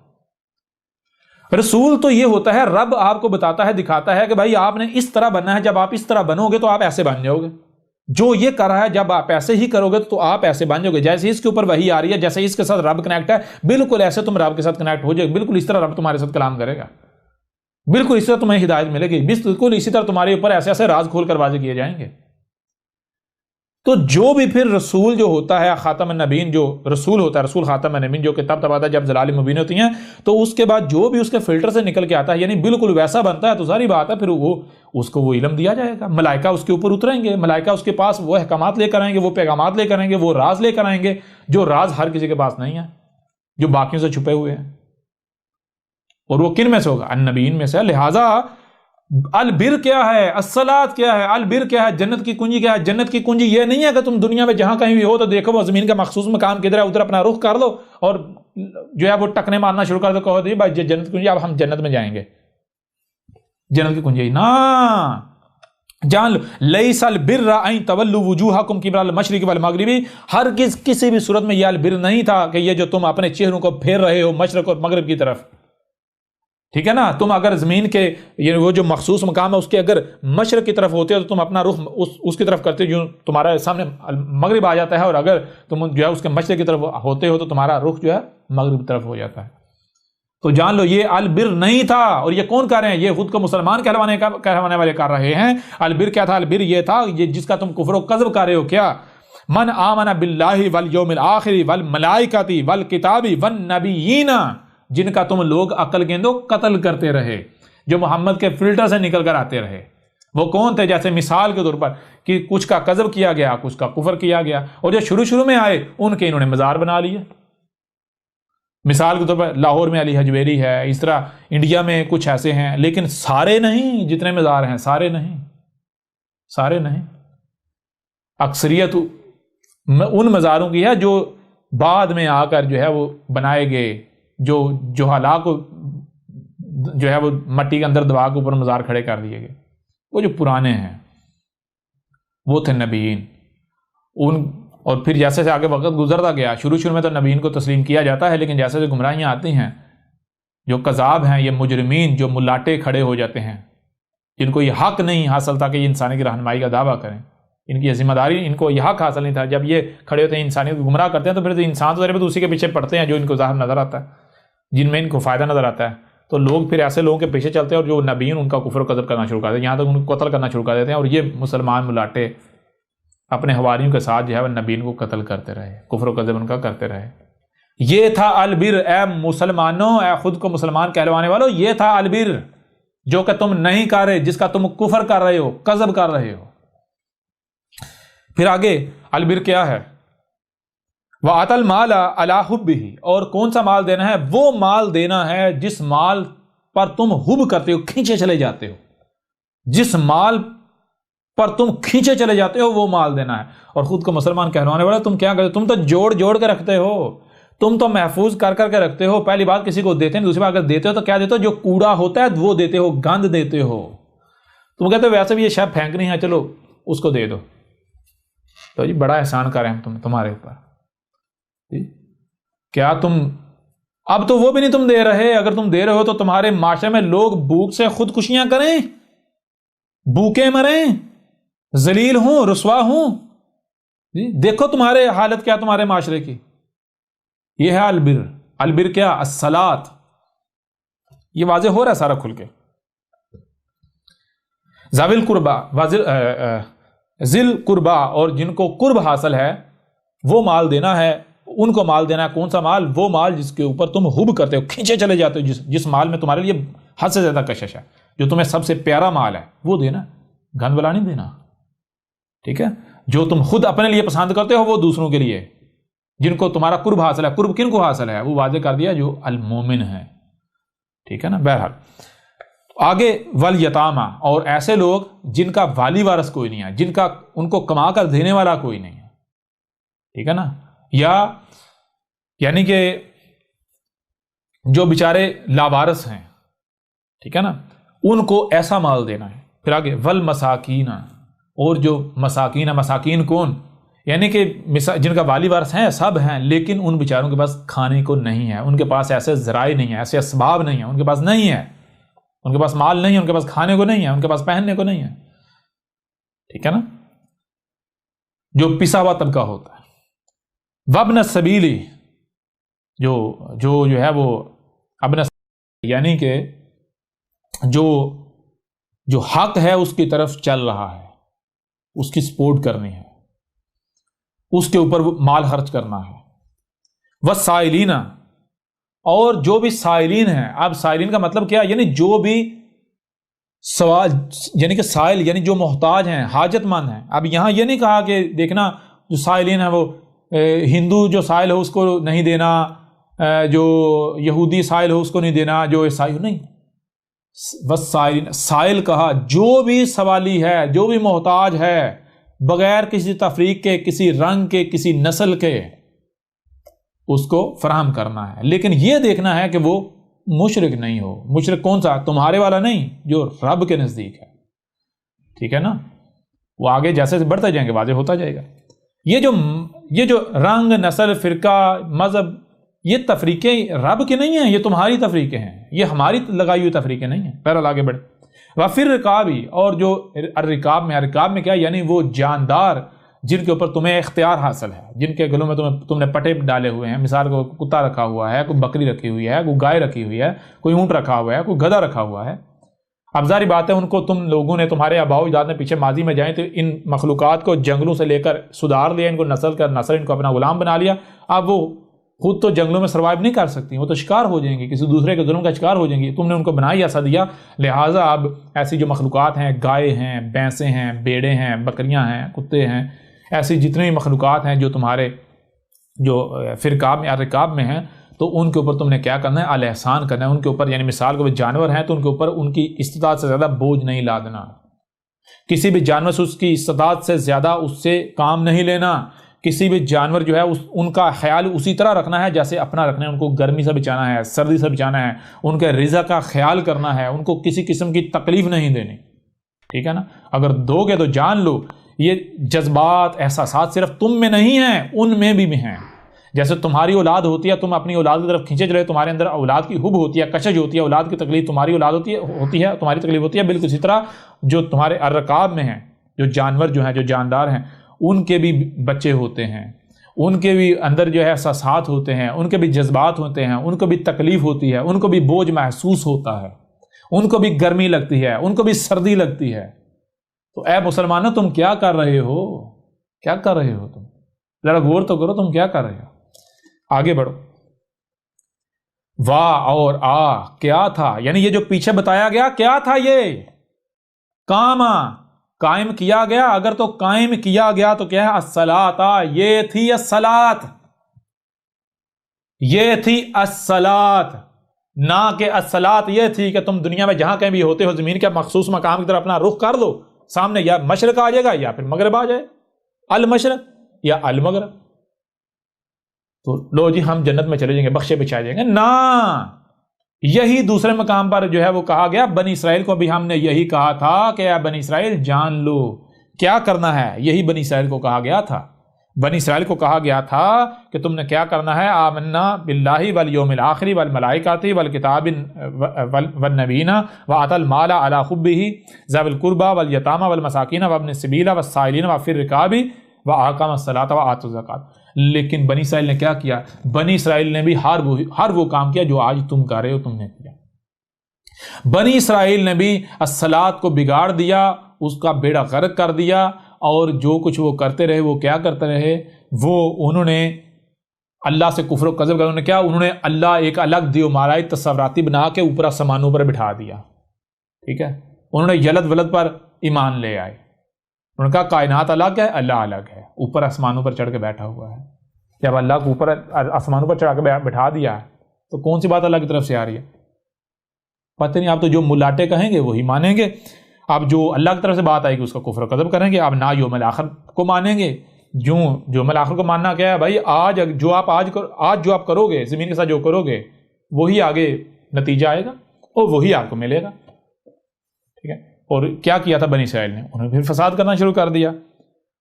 رسول تو یہ ہوتا ہے رب آپ کو بتاتا ہے، دکھاتا ہے کہ بھائی آپ نے اس طرح بننا ہے، جب آپ اس طرح بنو گے تو آپ ایسے بن جاؤ گے، جو یہ کر رہا ہے جب آپ ایسے ہی کرو گے تو آپ ایسے بن جاؤ گے، جیسے اس کے اوپر وحی آ رہی ہے، جیسے اس کے ساتھ رب کنیکٹ ہے، بالکل ایسے تم رب کے ساتھ کنیکٹ ہو جائے، بالکل اس طرح رب تمہارے ساتھ کلام کرے گا، بالکل اس طرح تمہیں ہدایت ملے گی، بالکل اسی طرح تمہارے اوپر ایسے ایسے راز کھول کر واضح کیے جائیں گے۔ تو جو بھی پھر رسول جو ہوتا ہے خاتم النبیین، جو رسول ہوتا ہے، رسول خاتم النبیین، جو کہ تب آتا ہے جب ضلال مبین ہوتی ہیں، تو اس کے بعد جو بھی اس کے فلٹر سے نکل کے آتا ہے یعنی بالکل ویسا بنتا ہے، تو ساری بات ہے پھر اس کو وہ علم دیا جائے گا، ملائکہ اس کے اوپر اتریں گے، ملائکہ اس کے پاس وہ احکامات لے کر آئیں گے، وہ پیغامات لے کر آئیں گے، وہ راز لے کر آئیں گے، جو راز ہر کسی کے پاس نہیں ہے، جو باقیوں سے چھپے ہوئے ہیں۔ اور وہ کن میں سے ہوگا؟ النبیین میں سے۔ لہٰذا البر کیا ہے؟ الصلاۃ کیا ہے؟ البر کیا ہے؟ جنت کی کنجی کیا ہے؟ جنت کی کنجی یہ نہیں ہے کہ تم دنیا میں جہاں کہیں بھی ہو تو دیکھو وہ زمین کا مخصوص مقام کدھر ہے، ادھر اپنا رخ کر لو اور جو ہے وہ ٹکنے مارنا شروع کر دو، کہو جی بھائی جنت کی کنجی، اب ہم جنت میں جائیں گے، جنت کی کنجی نا۔ جان لو لیس البر ان تولوا وجوہکم قبل المشرق والمغرب، ہرگز کسی بھی صورت میں یہ البر نہیں تھا کہ یہ جو تم اپنے چہروں کو پھیر رہے ہو مشرق اور مغرب کی طرف، ٹھیک ہے نا، تم اگر زمین کے یہ وہ جو مخصوص مقام ہے اس کے اگر مشرق کی طرف ہوتے ہو تو تم اپنا رخ اس کی طرف کرتے ہو، جو تمہارے سامنے مغرب آ جاتا ہے، اور اگر تم جو ہے اس کے مشرق کی طرف ہوتے ہو تو تمہارا رخ جو ہے مغرب کی طرف ہو جاتا ہے۔ تو جان لو یہ البر نہیں تھا، اور یہ کون کر رہے ہیں؟ یہ خود کو مسلمان کہلوانے والے کر رہے ہیں۔ البر کیا تھا؟ البر یہ تھا جس کا تم کفر و کذب کر رہے ہو، کیا من آمن باللہ والیوم الآخر والملائکۃ والکتاب والنبیین، جن کا تم لوگ عقل گیندو قتل کرتے رہے، جو محمد کے فلٹر سے نکل کر آتے رہے۔ وہ کون تھے؟ جیسے مثال کے طور پر کہ کچھ کا کذب کیا گیا، کچھ کا کفر کیا گیا، اور جو شروع میں آئے ان کے انہوں نے مزار بنا لیے۔ مثال کے طور پر لاہور میں علی حجویری ہے، اس طرح انڈیا میں کچھ ایسے ہیں، لیکن سارے نہیں، جتنے مزار ہیں سارے نہیں۔ اکثریت ان مزاروں کی ہے جو بعد میں آ کر جو ہے وہ بنائے گئے، جو ہلاک کو جو ہے وہ مٹی کے اندر دبا کے اوپر مزار کھڑے کر دیے گئے۔ وہ جو پرانے ہیں وہ تھے نبیین۔ اور پھر جیسے سے آگے وقت گزرتا گیا، شروع میں تو نبیین کو تسلیم کیا جاتا ہے، لیکن جیسے سے گمراہیاں آتی ہیں، جو کذاب ہیں، یہ مجرمین جو ملاٹے کھڑے ہو جاتے ہیں، جن کو یہ حق نہیں حاصل تھا کہ یہ انسانی کی رہنمائی کا دعویٰ کریں، ان کی ذمہ داری، ان کو یہ حق حاصل نہیں تھا، جب یہ کھڑے ہوتے ہیں انسانیت کو گمراہ کرتے ہیں، تو پھر انسان تو اسی کے پیچھے پڑتے ہیں جو ان کو ظاہر نظر آتا ہے، جن میں ان کو فائدہ نظر آتا ہے، تو لوگ پھر ایسے لوگوں کے پیچھے چلتے ہیں، اور جو نبیین ان کا کفر و قذب کرنا شروع کر دیتے ہیں، یہاں تک ان کو قتل کرنا شروع کر دیتے ہیں، اور یہ مسلمان ملاٹے اپنے حواریوں کے ساتھ جو ہے وہ نبیین کو قتل کرتے رہے، کفر و قذب ان کا کرتے رہے۔ یہ تھا البر، اے مسلمانوں، اے خود کو مسلمان کہلوانے والوں، یہ تھا البر جو کہ تم نہیں کر رہے، جس کا تم کفر کر رہے ہو، قذب کر رہے ہو۔ پھر آگے البر کیا ہے؟ وَآتَى الْمَالَ عَلَىٰ حُبِّهِ، اور کون سا مال دینا ہے؟ وہ مال دینا ہے جس مال پر تم حب کرتے ہو، کھینچے چلے جاتے ہو، جس مال پر تم کھینچے چلے جاتے ہو وہ مال دینا ہے۔ اور خود کو مسلمان کہلوانے والے تم کیا کرتے؟ تم تو جوڑ کے رکھتے ہو، تم تو محفوظ کر کے رکھتے ہو۔ پہلی بات کسی کو دیتے ہیں، دوسری بات اگر دیتے ہو تو کیا دیتے ہو؟ جو کوڑا ہوتا ہے وہ دیتے ہو، گند دیتے ہو۔ تم کہتے ہو ویسے بھی یہ شاید پھینکنی ہے، چلو اس کو دے دو، تو جی بڑا احسان کریں ہم تمہارے اوپر۔ کیا تم اب تو وہ بھی نہیں تم دے رہے؟ اگر تم دے رہے ہو تو تمہارے معاشرے میں لوگ بھوک سے خودکشیاں کریں، بھوکے مریں، ذلیل ہوں، رسوا ہوں۔ دیکھو تمہارے حالت کیا تمہارے معاشرے کی۔ یہ ہے البر۔ البر کیا؟ الصلاۃ۔ یہ واضح ہو رہا ہے سارا کھل کے۔ ذوی القربا، ذل قربا، اور جن کو قرب حاصل ہے وہ مال دینا ہے، ان کو مال دینا ہے۔ کون سا مال؟ وہ مال جس کے اوپر تم حب کرتے ہو، کھینچے چلے جاتے ہو، جس مال میں تمہارے لیے حد سے زیادہ کشش ہے، جو تمہیں سب سے پیارا مال ہے وہ دینا، گند بلا نہیں دینا، ٹھیک ہے؟ جو تم خود اپنے لیے پسند کرتے ہو وہ دوسروں کے لیے، جن کو تمہارا قرب حاصل ہے۔ قرب کن کو حاصل ہے؟ وہ واضح کر دیا، جو المومن ہے، ٹھیک ہے نا؟ بہرحال آگے والیتامہ، اور ایسے لوگ جن کا والی وارث کوئی نہیں ہے، جن کا ان کو کما کر دینے والا کوئی نہیں ہے، ٹھیک ہے نا؟ یعنی کہ جو بیچارے لاوارث ہیں، ٹھیک ہے نا؟ ان کو ایسا مال دینا ہے۔ پھر آگے والمساکین، اور جو مساکین ہیں، مساکین کون؟ یعنی کہ جن کا والی وارث ہیں، سب ہیں، لیکن ان بیچاروں کے پاس کھانے کو نہیں ہے، ان کے پاس ایسے ذرائع نہیں ہیں، ایسے اسباب نہیں ہیں، ان کے پاس نہیں ہے، ان کے پاس مال نہیں ہے، ان کے پاس کھانے کو نہیں ہے، ان کے پاس پہننے کو نہیں ہے، ٹھیک ہے نا؟ جو پسا ہوا طبقہ ہوتا ہے۔ وابن السبیل، جو ہے وہ ابن السبیل، یعنی کہ جو حق ہے اس کی طرف چل رہا ہے، اس کی سپورٹ کرنی ہے، اس کے اوپر مال خرچ کرنا ہے۔ والسائلین، اور جو بھی سائلین ہیں۔ اب سائلین کا مطلب کیا؟ یعنی جو بھی سوال، یعنی کہ سائل یعنی جو محتاج ہیں، حاجت مند ہیں۔ اب یہاں یہ نہیں کہا کہ دیکھنا جو سائلین ہیں وہ ہندو جو سائل ہو اس کو نہیں دینا، جو یہودی سائل ہو اس کو نہیں دینا، جو عیسائی ہو، نہیں، بس سائل کہا جو بھی سوالی ہے، جو بھی محتاج ہے، بغیر کسی تفریق کے، کسی رنگ کے، کسی نسل کے، اس کو فراہم کرنا ہے۔ لیکن یہ دیکھنا ہے کہ وہ مشرک نہیں ہو۔ مشرک کون سا؟ تمہارے والا نہیں، جو رب کے نزدیک ہے، ٹھیک ہے نا؟ وہ آگے جیسے بڑھتے جائیں گے واضح ہوتا جائے گا۔ یہ جو رنگ، نسل، فرقہ، مذہب، یہ تفریقیں رب کے نہیں ہیں، یہ تمہاری تفریقیں ہیں، یہ ہماری لگائی ہوئی تفریقیں نہیں ہیں۔ بہرحال آگے بڑھے۔ وَفِي الرِّقَابِ، اور جو الرکاب میں کیا؟ یعنی وہ جاندار جن کے اوپر تمہیں اختیار حاصل ہے، جن کے گلوں میں تم نے پٹے ڈالے ہوئے ہیں، مثال کو کتا رکھا ہوا ہے، کوئی بکری رکھی ہوئی ہے، کوئی گائے رکھی ہوئی ہے، کوئی اونٹ رکھا ہوا ہے، کوئی گدھا رکھا ہوا ہے۔ اب ظاہری بات ہے ان کو تم لوگوں نے، تمہارے آباء و اجداد نے پیچھے ماضی میں جائیں تو ان مخلوقات کو جنگلوں سے لے کر سدھار لیا، ان کو نسل کر نسل ان کو اپنا غلام بنا لیا. اب وہ خود تو جنگلوں میں سروائیو نہیں کر سکتی، وہ تو شکار ہو جائیں گی، کسی دوسرے کے ظلم کا شکار ہو جائیں گی. تم نے ان کو بنا ہی ایسا دیا، لہٰذا اب ایسی جو مخلوقات ہیں، گائے ہیں، بھینسیں ہیں، بیڑے ہیں، بکریاں ہیں، کتے ہیں، ایسی جتنے بھی مخلوقات ہیں جو تمہارے جو فرقاب میں رکاب میں ہیں، تو ان کے اوپر تم نے کیا کرنا ہے؟ الاحسان کرنا ہے ان کے اوپر. یعنی مثال کو جانور ہیں تو ان کے اوپر ان کی استطاعت سے زیادہ بوجھ نہیں لادنا، کسی بھی جانور سے اس کی استطاعت سے زیادہ اس سے کام نہیں لینا. کسی بھی جانور جو ہے ان کا خیال اسی طرح رکھنا ہے جیسے اپنا رکھنا ہے. ان کو گرمی سے بچانا ہے، سردی سے بچانا ہے، ان کے رزق کا خیال کرنا ہے، ان کو کسی قسم کی تکلیف نہیں دینی. ٹھیک ہے نا؟ اگر دو گے تو جان لو یہ جذبات احساسات صرف تم میں نہیں ہیں، ان میں بھی ہیں. جیسے تمہاری اولاد ہوتی ہے، تم اپنی اولاد کی طرف کھینچے چلے، تمہارے اندر اولاد کی حب ہوتی ہے، کشش ہوتی ہے، اولاد کی تکلیف تمہاری اولاد ہوتی ہے تمہاری تکلیف ہوتی ہے. بالکل اسی طرح جو تمہارے الرقاب میں ہیں، جو جانور جو ہیں، جو جاندار ہیں، ان کے بھی بچے ہوتے ہیں، ان کے بھی اندر جو ہے احساسات ہوتے ہیں، ان کے بھی جذبات ہوتے ہیں، ان کو بھی تکلیف ہوتی ہے، ان کو بھی بوجھ محسوس ہوتا ہے، ان کو بھی گرمی لگتی ہے، ان کو بھی سردی لگتی ہے. تو اے مسلمانوں تم کیا کر رہے ہو؟ کیا کر رہے ہو تم؟ ذرا غور تو کرو تم کیا کر رہے ہو. آگے بڑھو. واہ اور کیا تھا، یعنی یہ جو پیچھے بتایا گیا کیا تھا؟ یہ قائم کیا گیا. اگر تو قائم کیا گیا تو کیا ہے؟ الصلاۃ، یہ تھی الصلاۃ، یہ تھی الصلاۃ. نہ کہ الصلاۃ یہ تھی کہ تم دنیا میں جہاں کہیں بھی ہوتے ہو زمین کے مخصوص مقام کی طرف اپنا رخ کر دو، سامنے یا مشرق آ جائے گا یا پھر مغرب آ جائے، المشرق یا المغرب، تو لو جی ہم جنت میں چلے جائیں گے، بخشے بچھائے جائیں گے. نہ، یہی دوسرے مقام پر جو ہے وہ کہا گیا. بنی اسرائیل کو بھی ہم نے یہی کہا تھا کہ اے بنی اسرائیل جان لو کیا کرنا ہے. یہی بنی اسرائیل کو کہا گیا تھا. بنی اسرائیل کو کہا گیا تھا کہ تم نے کیا کرنا ہے؟ آمنا باللہ والیوم الآخر والملائکۃ والکتاب والنبیین وآتى المال علی حبہ ذوی القربى والیتامى والمساکین وابن السبیل والسائلین وفی الرقاب واقام الصلاۃ وآتى الزکاۃ. لیکن بنی اسرائیل نے کیا کیا؟ بنی اسرائیل نے بھی ہر وہ کام کیا جو آج تم کر رہے ہو، تم نے کیا. بنی اسرائیل نے بھی الصلاۃ کو بگاڑ دیا، اس کا بیڑا غرق کر دیا، اور جو کچھ وہ کرتے رہے وہ کیا کرتے رہے؟ وہ انہوں نے اللہ سے کفر و کذب کر. انہوں نے اللہ ایک الگ دیو مارائی تصوراتی بنا کے اوپر آسمانوں پر بٹھا دیا. ٹھیک ہے؟ انہوں نے یلد ولد پر ایمان لے آئے. انہوں نے کہا کائنات الگ ہے، اللہ الگ ہے، اوپر آسمانوں پر چڑھ کے بیٹھا ہوا ہے. جب اللہ کو اوپر آسمانوں پر چڑھا کے بٹھا دیا ہے تو کون سی بات اللہ کی طرف سے آ رہی ہے؟ پتہ نہیں. آپ تو جو ملاٹے کہیں گے وہی مانیں گے. آپ جو اللہ کی طرف سے بات آئے گی اس کا کفر و قذب کریں گے. آپ نہ یوم الاخر کو مانیں گے. جو یوم الاخر کو ماننا کیا ہے بھائی؟ آج جو آپ کرو گے، زمین کے ساتھ جو کرو گے وہی آگے نتیجہ آئے گا اور وہی آپ کو ملے گا. ٹھیک ہے؟ اور کیا کیا تھا بنی اسرائیل نے؟ انہوں نے پھر فساد کرنا شروع کر دیا.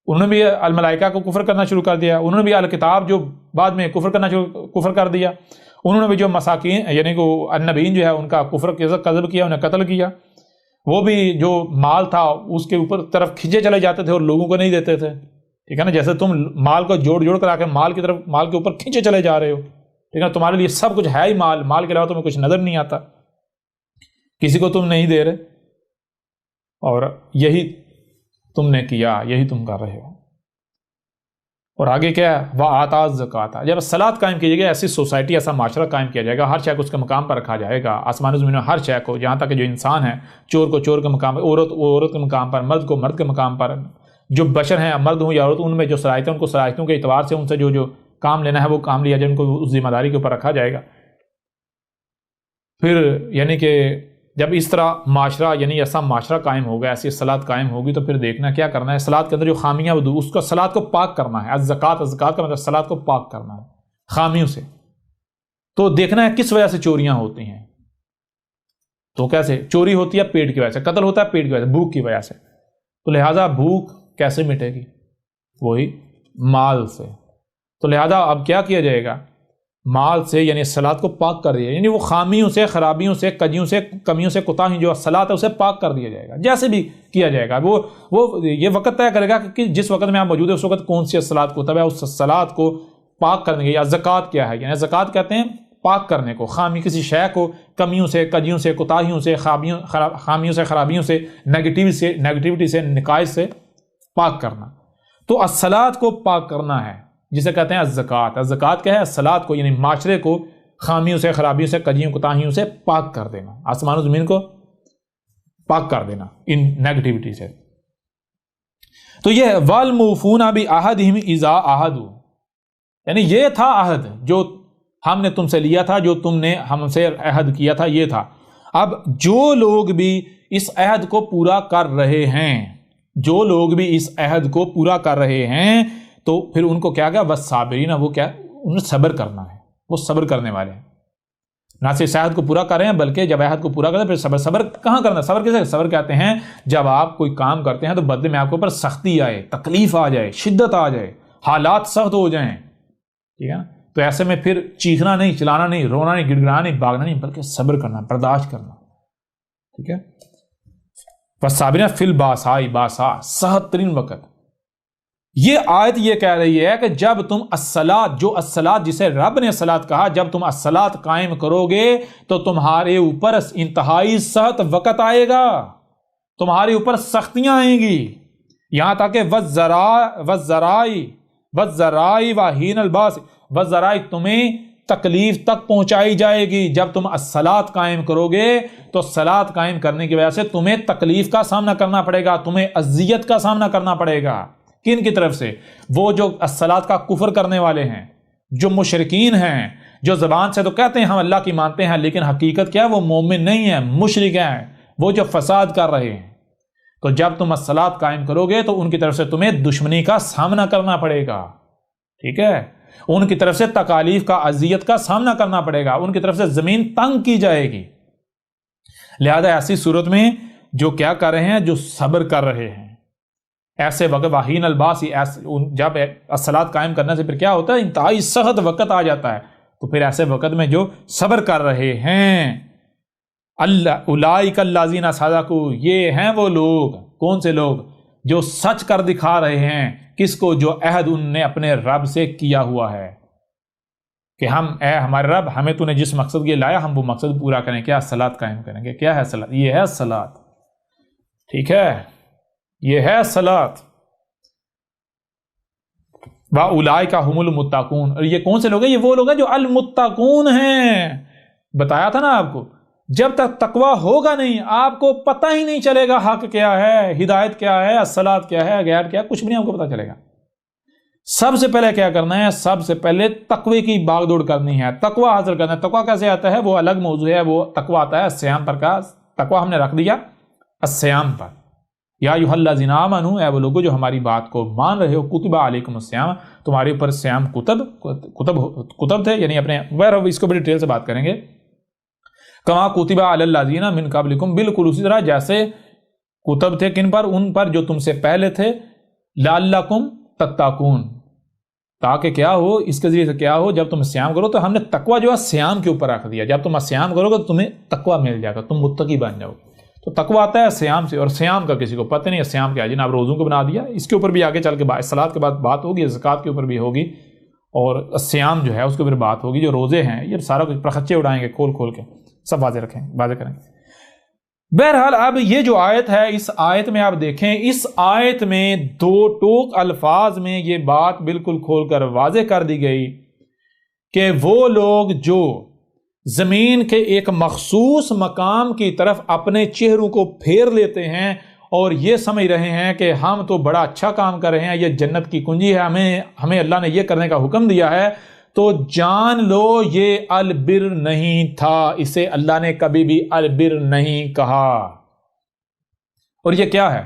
انہوں نے بھی الملائکہ کو کفر کرنا شروع کر دیا. انہوں نے بھی الکتاب جو بعد میں کفر کر دیا. انہوں نے بھی جو مساکین یعنی کہ النبیین جو ہے ان کا کفر قذب کیا، انہیں قتل کیا. وہ بھی جو مال تھا اس کے اوپر طرف کھینچے چلے جاتے تھے اور لوگوں کو نہیں دیتے تھے. ٹھیک ہے نا؟ جیسے تم مال کو جوڑ کر آ کے مال کے اوپر کھینچے چلے جا رہے ہو. ٹھیک ہے؟ تمہارے لیے سب کچھ ہے ہی مال کے علاوہ تمہیں کچھ نظر نہیں آتا، کسی کو تم نہیں دے رہے، اور یہی تم نے کیا، یہی تم کر رہے ہو. اور آگے کیا ہے؟ وآتى الزکاۃ. جب صلاۃ قائم کی جائے گی، ایسی سوسائٹی، ایسا معاشرہ قائم کیا جائے گا، ہر شے کو اس کے مقام پر رکھا جائے گا. آسمان و زمین میں ہر شے کو، یہاں تک کہ جو انسان ہے، چور کو چور کے مقام پر، عورت کے مقام پر، مرد کو مرد کے مقام پر، جو بشر ہیں مرد ہوں یا عورت، ان میں جو صلاحیتیں ان کو صلاحیتوں کے اعتبار سے ان سے جو کام لینا ہے وہ کام لیا جائے، ان کو اس ذمہ داری کے اوپر رکھا جائے گا. پھر یعنی کہ جب اس طرح معاشرہ یعنی ایسا معاشرہ قائم ہوگا، ایسی صلاۃ قائم ہوگی، تو پھر دیکھنا کیا کرنا ہے؟ صلاۃ کے اندر جو خامیاں اس کو صلاۃ کو پاک کرنا ہے. الزکاۃ کا مطلب صلاۃ کو پاک کرنا ہے خامیوں سے. تو دیکھنا ہے کس وجہ سے چوریاں ہوتی ہیں. تو کیسے چوری ہوتی ہے؟ پیٹ کی وجہ سے. قتل ہوتا ہے پیٹ کی وجہ سے، بھوک کی وجہ سے. تو لہٰذا بھوک کیسے مٹے گی؟ وہی مال سے. تو لہٰذا اب کیا کیا جائے گا؟ مال سے یعنی صلاۃ کو پاک کر دیا، یعنی وہ خامیوں سے، خرابیوں سے، کجیوں سے، کمیوں سے، کوتاہیوں جو صلاۃ ہے اسے پاک کر دیا جائے گا. جیسے بھی کیا جائے گا، وہ یہ وقت طے کرے گا کہ جس وقت میں آپ موجود ہے اس وقت کون سی صلاۃ کو، تب اس صلاۃ کو پاک کرنے کے. یا زکوٰۃ کیا ہے؟ یعنی زکوٰۃ کہتے ہیں پاک کرنے کو، خامی کسی شے کو کمیوں سے، کجیوں سے، کوتاہیوں سے، خامیوں سے، خرابیوں سے، نیگیٹیوٹی سے، نقائص سے پاک کرنا۔ تو الصلاۃ کو پاک کرنا ہے، جسے کہتے ہیں الزکوٰۃ۔ الزکوٰۃ کیا ہے؟ الصلاۃ کو، یعنی معاشرے کو خامیوں سے، خرابیوں سے، کجیوں کوتاہیوں سے پاک کر دینا، آسمان و زمین کو پاک کر دینا ان نیگیٹیوٹی سے۔ تو یہ والموفون بعہدہم اذا عاہدوا، یعنی یہ تھا عہد جو ہم نے تم سے لیا تھا، جو تم نے ہم سے عہد کیا تھا، یہ تھا۔ اب جو لوگ بھی اس عہد کو پورا کر رہے ہیں، جو لوگ بھی اس عہد کو پورا کر رہے ہیں، تو پھر ان کو کیا والصابرین، وہ کیا، انہیں صبر کرنا ہے، وہ صبر کرنے والے ہیں۔ نہ صرف عہد کو پورا کر رہے ہیں بلکہ جب عہد کو پورا کرتے ہیں پھر صبر کہاں کرنا؟ صبر کیسے؟ صبر کہتے ہیں جب آپ کوئی کام کرتے ہیں تو بدلے میں آپ کے اوپر سختی آئے، تکلیف آ جائے، شدت آ جائے، حالات سخت ہو جائیں، ٹھیک ہے نا؟ تو ایسے میں پھر چیخنا نہیں، چلانا نہیں، رونا نہیں، گڑ گڑانا نہیں، بھاگنا نہیں، بلکہ صبر کرنا، برداشت کرنا، ٹھیک ہے؟ والصابرین فی الباساء، باسا سخت ترین وقت۔ یہ آیت یہ کہہ رہی ہے کہ جب تم الصلاۃ، جو الصلاۃ جسے رب نے الصلاۃ کہا، جب تم الصلاۃ قائم کرو گے تو تمہارے اوپر انتہائی سخت وقت آئے گا، تمہارے اوپر سختیاں آئیں گی، یہاں تک کہ والذرائی وحین الباس، والذرائی، تمہیں تکلیف تک پہنچائی جائے گی۔ جب تم الصلاۃ قائم کرو گے تو الصلاۃ قائم کرنے کی وجہ سے تمہیں تکلیف کا سامنا کرنا پڑے گا، تمہیں اذیت کا سامنا کرنا پڑے گا۔ کن کی طرف سے؟ وہ جو الصلاۃ کا کفر کرنے والے ہیں، جو مشرکین ہیں، جو زبان سے تو کہتے ہیں ہم اللہ کی مانتے ہیں لیکن حقیقت کیا ہے؟ وہ مومن نہیں ہیں، مشرک ہیں، وہ جو فساد کر رہے ہیں۔ تو جب تم الصلاۃ قائم کرو گے تو ان کی طرف سے تمہیں دشمنی کا سامنا کرنا پڑے گا، ٹھیک ہے؟ ان کی طرف سے تکالیف کا، اذیت کا سامنا کرنا پڑے گا، ان کی طرف سے زمین تنگ کی جائے گی۔ لہذا ایسی صورت میں جو کیا کر رہے ہیں؟ جو صبر کر رہے ہیں، ایسے وقت واہین الباسی، جب الصلاۃ قائم کرنے سے پھر کیا ہوتا ہے؟ انتہائی سخت وقت آ جاتا ہے، تو پھر ایسے وقت میں جو صبر کر رہے ہیں، اللہ اولئک الذین صدقوا، یہ ہیں وہ لوگ، کون سے لوگ؟ جو سچ کر دکھا رہے ہیں، کس کو؟ جو عہد ان نے اپنے رب سے کیا ہوا ہے کہ ہم، اے ہمارے رب، ہمیں تو نے جس مقصد کے لایا ہم وہ مقصد پورا کریں، کیا؟ الصلاۃ قائم کریں گے۔ کیا ہے الصلاۃ؟ یہ ہے الصلاۃ، ٹھیک ہے؟ یہ ہے الصلاۃ۔ وَأُولَئِكَ هُمُ الْمُتَّقُونَ، اور یہ کون سے لوگ ہیں؟ یہ وہ لوگ ہیں جو المتقون ہیں۔ بتایا تھا نا آپ کو، جب تک تقوی ہوگا نہیں آپ کو پتہ ہی نہیں چلے گا حق کیا ہے، ہدایت کیا ہے، الصلاۃ کیا ہے، غیر کیا ہے، کچھ بھی نہیں آپ کو پتہ چلے گا۔ سب سے پہلے کیا کرنا ہے؟ سب سے پہلے تقوی کی باغ دوڑ کرنی ہے، تقوی حاصل کرنا ہے۔ تقوی کیسے آتا ہے؟ وہ الگ موضوع ہے، وہ تقوی آتا ہے الصیام پر کا۔ تقوی ہم نے رکھ دیا الصیام پر۔ یا ایھا الذین آمنوا، اے وہ لوگوں جو ہماری بات کو مان رہے ہو، کتب علیکم الصیام، تمہارے اوپر صیام کتب تھے، یعنی اپنے اس کو بڑی ڈیٹیل سے بات کریں گے۔ کما کتب علی الذین من قبلکم، بالکل اسی طرح جیسے کتب تھے کن پر؟ ان پر جو تم سے پہلے تھے، لعلکم تتقون، تاکہ کیا ہو؟ اس کے ذریعے سے کیا ہو؟ جب تم صیام کرو تو ہم نے تقوی جو ہے صیام کے اوپر رکھ دیا، جب تم صیام کرو گے تو تمہیں تقوی مل جائے گا، تم متقی بن جاؤ گے۔ تو تقوی آتا ہے صیام سے، اور صیام کا کسی کو پتہ نہیں ہے صیام کیا ہے، جناب روزوں کو بنا دیا، اس کے اوپر بھی آگے چل کے صلاۃ کے بعد بات ہوگی، زکوٰۃ کے اوپر بھی ہوگی، اور صیام جو ہے اس کے اوپر بات ہوگی۔ جو روزے ہیں یہ سارا کچھ پرخچے اڑائیں گے کھول کھول کے، سب واضح کریں گے۔ بہرحال اب یہ جو آیت ہے، اس آیت میں آپ دیکھیں، اس آیت میں دو ٹوک الفاظ میں یہ بات بالکل کھول کر واضح کر دی گئی کہ وہ لوگ جو زمین کے ایک مخصوص مقام کی طرف اپنے چہروں کو پھیر لیتے ہیں اور یہ سمجھ رہے ہیں کہ ہم تو بڑا اچھا کام کر رہے ہیں، یہ جنت کی کنجی ہے، ہمیں اللہ نے یہ کرنے کا حکم دیا ہے، تو جان لو یہ البر نہیں تھا، اسے اللہ نے کبھی بھی البر نہیں کہا۔ اور یہ کیا ہے؟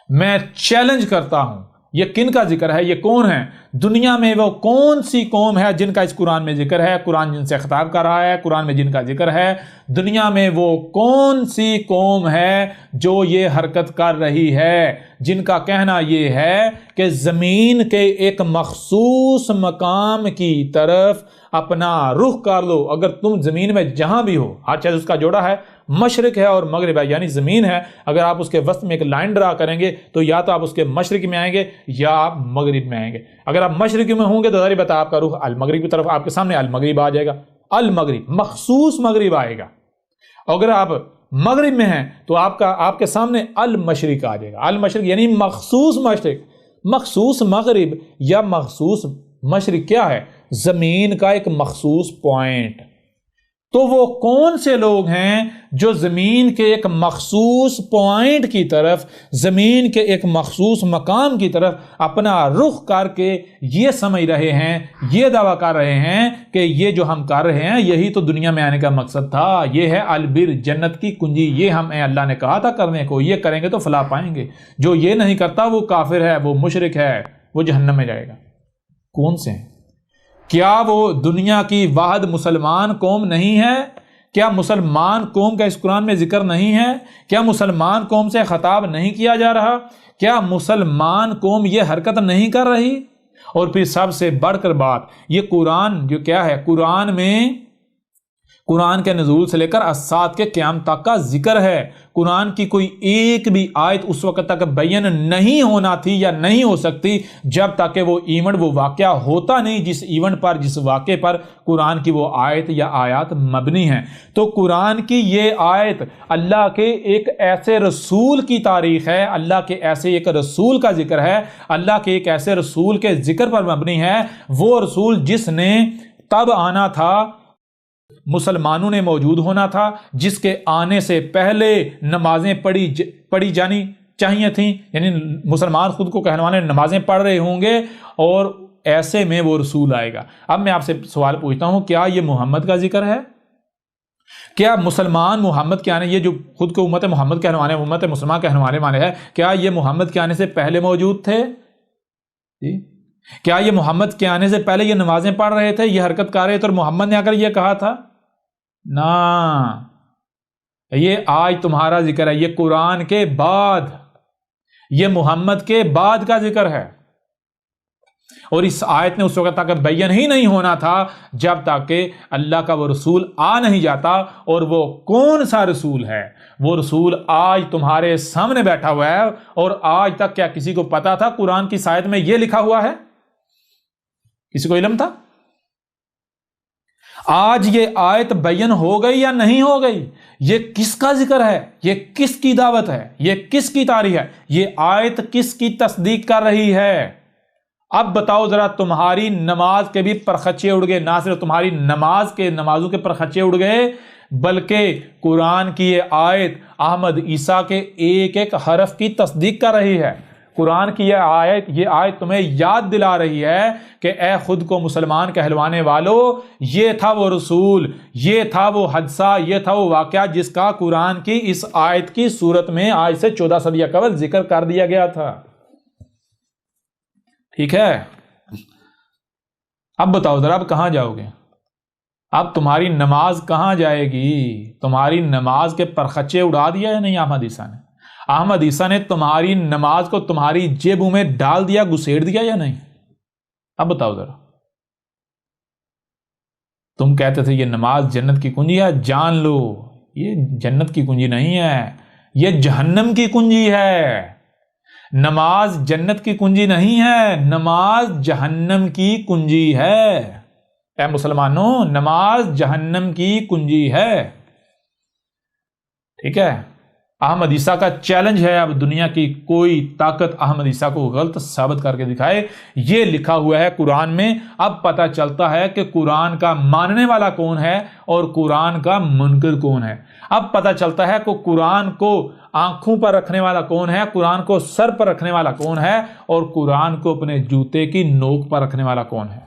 میں چیلنج کرتا ہوں، یہ کن کا ذکر ہے؟ یہ کون ہے؟ دنیا میں وہ کون سی قوم ہے جن کا اس قرآن میں ذکر ہے؟ قرآن جن سے خطاب کر رہا ہے، قرآن میں جن کا ذکر ہے، دنیا میں وہ کون سی قوم ہے جو یہ حرکت کر رہی ہے، جن کا کہنا یہ ہے کہ زمین کے ایک مخصوص مقام کی طرف اپنا رخ کر لو۔ اگر تم زمین میں جہاں بھی ہو، ہر چیز اس کا جوڑا ہے، مشرق ہے اور مغرب ہے، یعنی زمین ہے، اگر آپ اس کے وسط میں ایک لائن ڈرا کریں گے تو یا تو آپ اس کے مشرق میں آئیں گے یا آپ مغرب میں آئیں گے۔ اگر آپ مشرق میں ہوں گے تو ظاہر بات ہے آپ کا رخ المغرب کی طرف، آپ کے سامنے المغرب آ جائے گا۔ المغرب، مخصوص مغرب آئے گا. اگر آپ مغرب میں ہیں تو آپ کے سامنے المشرق آ جائے گا. المشرق یعنی مخصوص مشرق. مخصوص مغرب یا مخصوص مشرق کیا ہے؟ زمین کا ایک مخصوص پوائنٹ. تو وہ کون سے لوگ ہیں جو زمین کے ایک مخصوص پوائنٹ کی طرف، زمین کے ایک مخصوص مقام کی طرف اپنا رخ کر کے یہ سمجھ رہے ہیں، یہ دعویٰ کر رہے ہیں کہ یہ جو ہم کر رہے ہیں یہی تو دنیا میں آنے کا مقصد تھا، یہ ہے البر، جنت کی کنجی، یہ ہمیں اللہ نے کہا تھا کرنے کو، یہ کریں گے تو فلاح پائیں گے. جو یہ نہیں کرتا وہ کافر ہے، وہ مشرک ہے، وہ جہنم میں جائے گا. کون سے ہیں؟ کیا وہ دنیا کی واحد مسلمان قوم نہیں ہے؟ کیا مسلمان قوم کا اس قرآن میں ذکر نہیں ہے؟ کیا مسلمان قوم سے خطاب نہیں کیا جا رہا؟ کیا مسلمان قوم یہ حرکت نہیں کر رہی؟ اور پھر سب سے بڑھ کر بات، یہ قرآن جو کیا ہے، قرآن میں قرآن کے نزول سے لے کر الساعۃ کے قیام تک کا ذکر ہے. قرآن کی کوئی ایک بھی آیت اس وقت تک بیان نہیں ہونا تھی یا نہیں ہو سکتی جب تک کہ وہ ایونٹ، وہ واقعہ ہوتا نہیں جس ایونٹ پر، جس واقعے پر قرآن کی وہ آیت یا آیات مبنی ہیں. تو قرآن کی یہ آیت اللہ کے ایک ایسے رسول کی تاریخ ہے، اللہ کے ایسے ایک رسول کا ذکر ہے، اللہ کے ایک ایسے رسول کے ذکر پر مبنی ہے. وہ رسول جس نے تب آنا تھا، مسلمانوں نے موجود ہونا تھا، جس کے آنے سے پہلے نمازیں پڑھی جانی چاہیے تھیں، یعنی مسلمان خود کو کہنے والے نمازیں پڑھ رہے ہوں گے، اور ایسے میں وہ رسول آئے گا. اب میں آپ سے سوال پوچھتا ہوں، کیا یہ محمد کا ذکر ہے؟ کیا مسلمان محمد کے آنے، یہ جو خود کو امت محمد کہنے والے، امت مسلمان کہنے والے ہیں، کیا یہ محمد کے آنے سے پہلے موجود تھے؟ کیا یہ محمد کے آنے سے پہلے یہ نمازیں پڑھ رہے تھے، یہ حرکت کر رہے تھے اور محمد نے آ کر یہ کہا تھا؟ نا، یہ آج تمہارا ذکر ہے، یہ قرآن کے بعد، یہ محمد کے بعد کا ذکر ہے. اور اس آیت نے اس وقت تک بیان ہی نہیں ہونا تھا جب تک کہ اللہ کا وہ رسول آ نہیں جاتا. اور وہ کون سا رسول ہے؟ وہ رسول آج تمہارے سامنے بیٹھا ہوا ہے. اور آج تک کیا کسی کو پتا تھا قرآن کی آیت میں یہ لکھا ہوا ہے؟ کسی کو علم تھا؟ آج یہ آیت بیان ہو گئی یا نہیں ہو گئی؟ یہ کس کا ذکر ہے؟ یہ کس کی دعوت ہے؟ یہ کس کی تاریخ ہے؟ یہ آیت کس کی تصدیق کر رہی ہے؟ اب بتاؤ ذرا، تمہاری نماز کے بھی پرخچے اڑ گئے. نہ صرف تمہاری نمازوں کے پرخچے اڑ گئے، بلکہ قرآن کی یہ آیت احمد عیسیٰ کے ایک ایک حرف کی تصدیق کر رہی ہے. قرآن کی یہ آیت تمہیں یاد دلا رہی ہے کہ اے خود کو مسلمان کہلوانے والو، یہ تھا وہ رسول، یہ تھا وہ حادثہ، یہ تھا وہ واقعہ جس کا قرآن کی اس آیت کی صورت میں آج سے 14 صدیاں قبل ذکر کر دیا گیا تھا. ٹھیک ہے؟ اب بتاؤ ذرا، اب کہاں جاؤ گے؟ اب تمہاری نماز کہاں جائے گی؟ تمہاری نماز کے پرخچے اڑا دیا یا نہیں احمد عیسیٰ نے؟ احمد عیسیٰ نے تمہاری نماز کو تمہاری جیبوں میں ڈال دیا، گھسیڑ دیا یا نہیں؟ اب بتاؤ ذرا. تم کہتے تھے یہ نماز جنت کی کنجی ہے، جان لو یہ جنت کی کنجی نہیں ہے، یہ جہنم کی کنجی ہے. نماز جنت کی کنجی نہیں ہے، نماز جہنم کی کنجی ہے. اے مسلمانوں، نماز جہنم کی کنجی ہے. ٹھیک ہے؟ احمد عیسیٰ کا چیلنج ہے، اب دنیا کی کوئی طاقت احمد عیسیٰ کو غلط ثابت کر کے دکھائے. یہ لکھا ہوا ہے قرآن میں. اب پتہ چلتا ہے کہ قرآن کا ماننے والا کون ہے اور قرآن کا منکر کون ہے. اب پتہ چلتا ہے کہ قرآن کو آنکھوں پر رکھنے والا کون ہے، قرآن کو سر پر رکھنے والا کون ہے، اور قرآن کو اپنے جوتے کی نوک پر رکھنے والا کون ہے.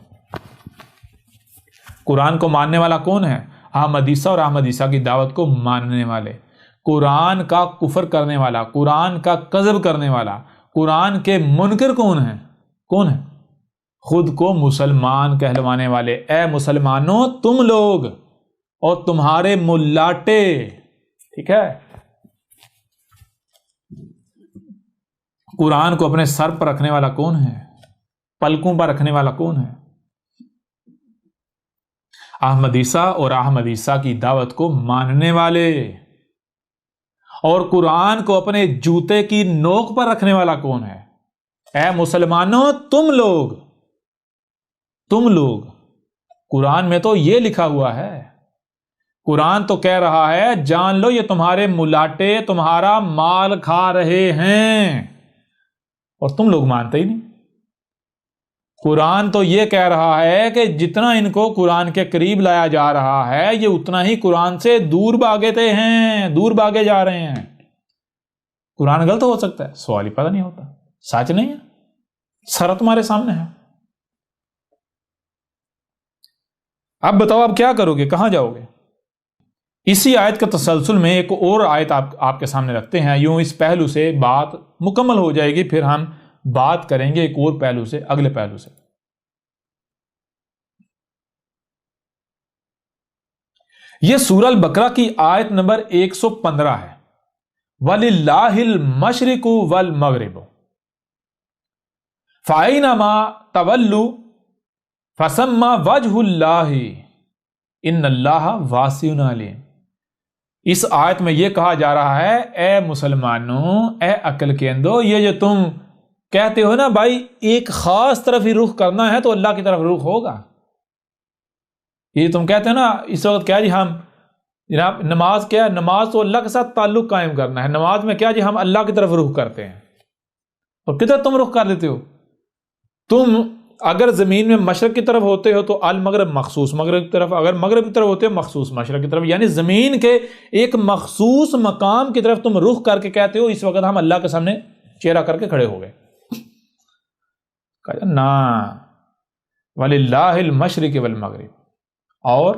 قرآن کو ماننے والا کون ہے؟ احمد عیسیٰ اور احمد عیسیٰ کی دعوت کو ماننے والے. قرآن کا کفر کرنے والا، قرآن کا کذب کرنے والا، قرآن کے منکر کون ہیں؟ کون ہیں؟ خود کو مسلمان کہلوانے والے. اے مسلمانوں، تم لوگ اور تمہارے ملاٹے. ٹھیک ہے؟ قرآن کو اپنے سر پر رکھنے والا کون ہے؟ پلکوں پر رکھنے والا کون ہے؟ احمد عیسیٰ اور احمد عیسیٰ کی دعوت کو ماننے والے. اور قرآن کو اپنے جوتے کی نوک پر رکھنے والا کون ہے؟ اے مسلمانوں، تم لوگ. قرآن میں تو یہ لکھا ہوا ہے، قرآن تو کہہ رہا ہے جان لو یہ تمہارے ملاٹے تمہارا مال کھا رہے ہیں، اور تم لوگ مانتے ہی نہیں۔ قرآن تو یہ کہہ رہا ہے کہ جتنا ان کو قرآن کے قریب لایا جا رہا ہے یہ اتنا ہی قرآن سے دور بھاگتے ہیں، دور بھاگے جا رہے ہیں۔ قرآن غلط ہو سکتا ہے، سوال ہی پتہ نہیں ہوتا، سچ نہیں ہے، سر تمہارے سامنے ہے۔ اب بتاؤ اب کیا کرو گے، کہاں جاؤ گے؟ اسی آیت کا تسلسل میں ایک اور آیت آپ کے سامنے رکھتے ہیں، یوں اس پہلو سے بات مکمل ہو جائے گی، پھر ہم بات کریں گے ایک اور پہلو سے، اگلے پہلو سے۔ یہ سورہ البقرہ کی آیت نمبر 115 ہے، وَلِلَّهِ الْمَشْرِقُ وَالْمَغْرِبُ فَأَيْنَمَا تَوَلُّوا فَثَمَّ وَجْهُ اللَّهِ إِنَّ اللَّهَ وَاسِعٌ عَلِيمٌ۔ اس آیت میں یہ کہا جا رہا ہے اے مسلمانوں، اے عقل کے اندو، یہ جو تم کہتے ہو نا بھائی ایک خاص طرف ہی رخ کرنا ہے تو اللہ کی طرف رخ ہوگا، یہ تم کہتے ہو نا اس وقت کیا جی ہم جناب نماز کیا ہے، نماز تو اللہ کے ساتھ تعلق قائم کرنا ہے، نماز میں کیا جی ہم اللہ کی طرف رخ کرتے ہیں، اور کدھر تم رخ کر لیتے ہو؟ تم اگر زمین میں مشرق کی طرف ہوتے ہو تو المغرب مخصوص مغرب کی طرف، اگر مغرب کی طرف ہوتے ہو مخصوص مشرق کی طرف، یعنی زمین کے ایک مخصوص مقام کی طرف تم رخ کر کے کہتے ہو اس وقت ہم اللہ کے سامنے چہرہ کر کے کھڑے ہو گئے۔ کہا نا وَلِلَّهِ الْمَشْرِقِ وَالْمَغْرِبِ، اور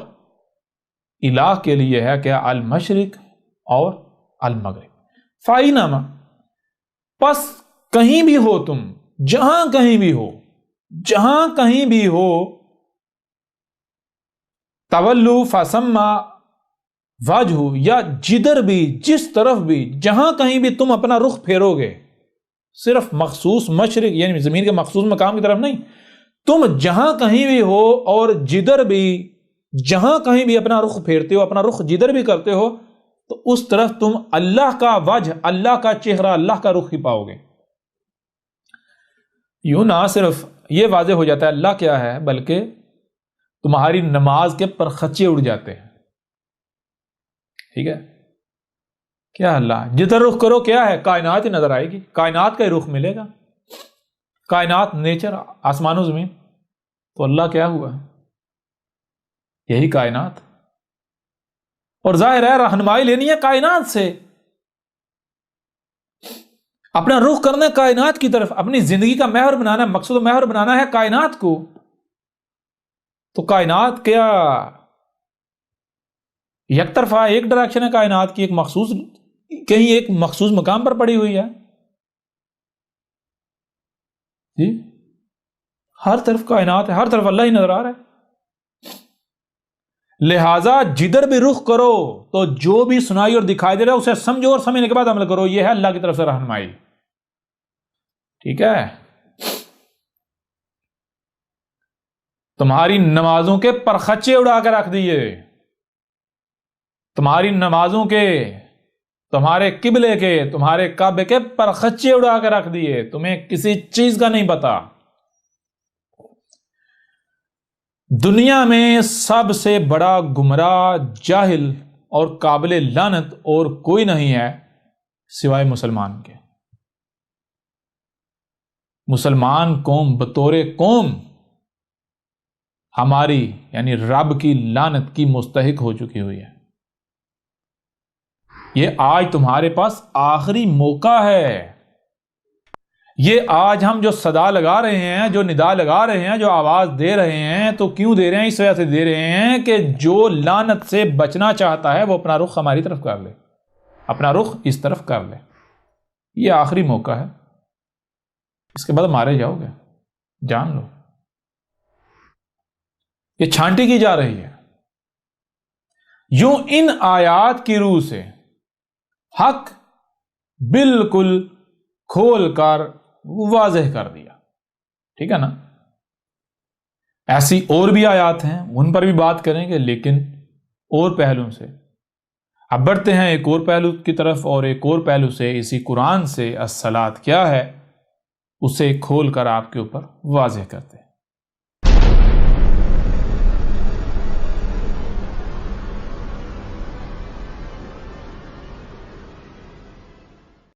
الہ کے لیے ہے کیا المشرق اور المغرب۔ فَأَيْنَمَا، پس کہیں بھی ہو تم، جہاں کہیں بھی ہو، جہاں کہیں بھی ہو، تولو فثم وجہ، یا جدھر بھی جس طرف بھی جہاں کہیں بھی تم اپنا رخ پھیرو گے، صرف مخصوص مشرق یعنی زمین کے مخصوص مقام کی طرف نہیں، تم جہاں کہیں بھی ہو اور جدھر بھی جہاں کہیں بھی اپنا رخ پھیرتے ہو، اپنا رخ جدھر بھی کرتے ہو، تو اس طرف تم اللہ کا وجہ، اللہ کا چہرہ، اللہ کا رخ ہی پاؤ گے۔ یوں نہ صرف یہ واضح ہو جاتا ہے اللہ کیا ہے، بلکہ تمہاری نماز کے پرخچے اڑ جاتے ہیں۔ ٹھیک ہے، کیا اللہ جدھر رخ کرو کیا ہے، کائنات ہی نظر آئے گی، کائنات کا ہی رخ ملے گا، کائنات نیچر آسمان و زمین، تو اللہ کیا ہوا، یہی کائنات، اور ظاہر ہے رہنمائی لینی ہے کائنات سے، اپنا رخ کرنا ہے کائنات کی طرف، اپنی زندگی کا محور بنانا ہے، مقصد و محور بنانا ہے کائنات کو، تو کائنات کیا یک طرفہ ایک ڈائریکشن ہے کائنات کی، ایک مخصوص کہیں ایک مخصوص مقام پر پڑی ہوئی ہے جی، ہر طرف کائنات ہے، ہر طرف اللہ ہی نظر آ رہا ہے۔ لہذا جدھر بھی رخ کرو تو جو بھی سنائی اور دکھائی دے رہا ہے اسے سمجھو، اور سمجھنے کے بعد عمل کرو، یہ ہے اللہ کی طرف سے رہنمائی۔ ٹھیک ہے، تمہاری نمازوں کے پرخچے اڑا کے رکھ دیے، تمہاری نمازوں کے، تمہارے قبلے کے، تمہارے کعبے کے پرخچے اڑا کے رکھ دیے، تمہیں کسی چیز کا نہیں پتا۔ دنیا میں سب سے بڑا گمراہ، جاہل اور قابل لعنت اور کوئی نہیں ہے سوائے مسلمان کے۔ مسلمان قوم بطور قوم ہماری یعنی رب کی لعنت کی مستحق ہو چکی ہوئی ہے۔ یہ آج تمہارے پاس آخری موقع ہے، یہ آج ہم جو صدا لگا رہے ہیں، جو ندا لگا رہے ہیں، جو آواز دے رہے ہیں، تو کیوں دے رہے ہیں؟ اس وجہ سے دے رہے ہیں کہ جو لعنت سے بچنا چاہتا ہے وہ اپنا رخ ہماری طرف کر لے، اپنا رخ اس طرف کر لے۔ یہ آخری موقع ہے، اس کے بعد مارے جاؤ گے، جان لو۔ یہ چھانٹی کی جا رہی ہے، یوں ان آیات کی روح سے حق بالکل کھول کر واضح کر دیا۔ ٹھیک ہے نا؟ ایسی اور بھی آیات ہیں، ان پر بھی بات کریں گے، لیکن اور پہلوؤں سے۔ اب بڑھتے ہیں ایک اور پہلو کی طرف، اور ایک اور پہلو سے اسی قرآن سے الصلاۃ کیا ہے اسے کھول کر آپ کے اوپر واضح کرتے ہیں۔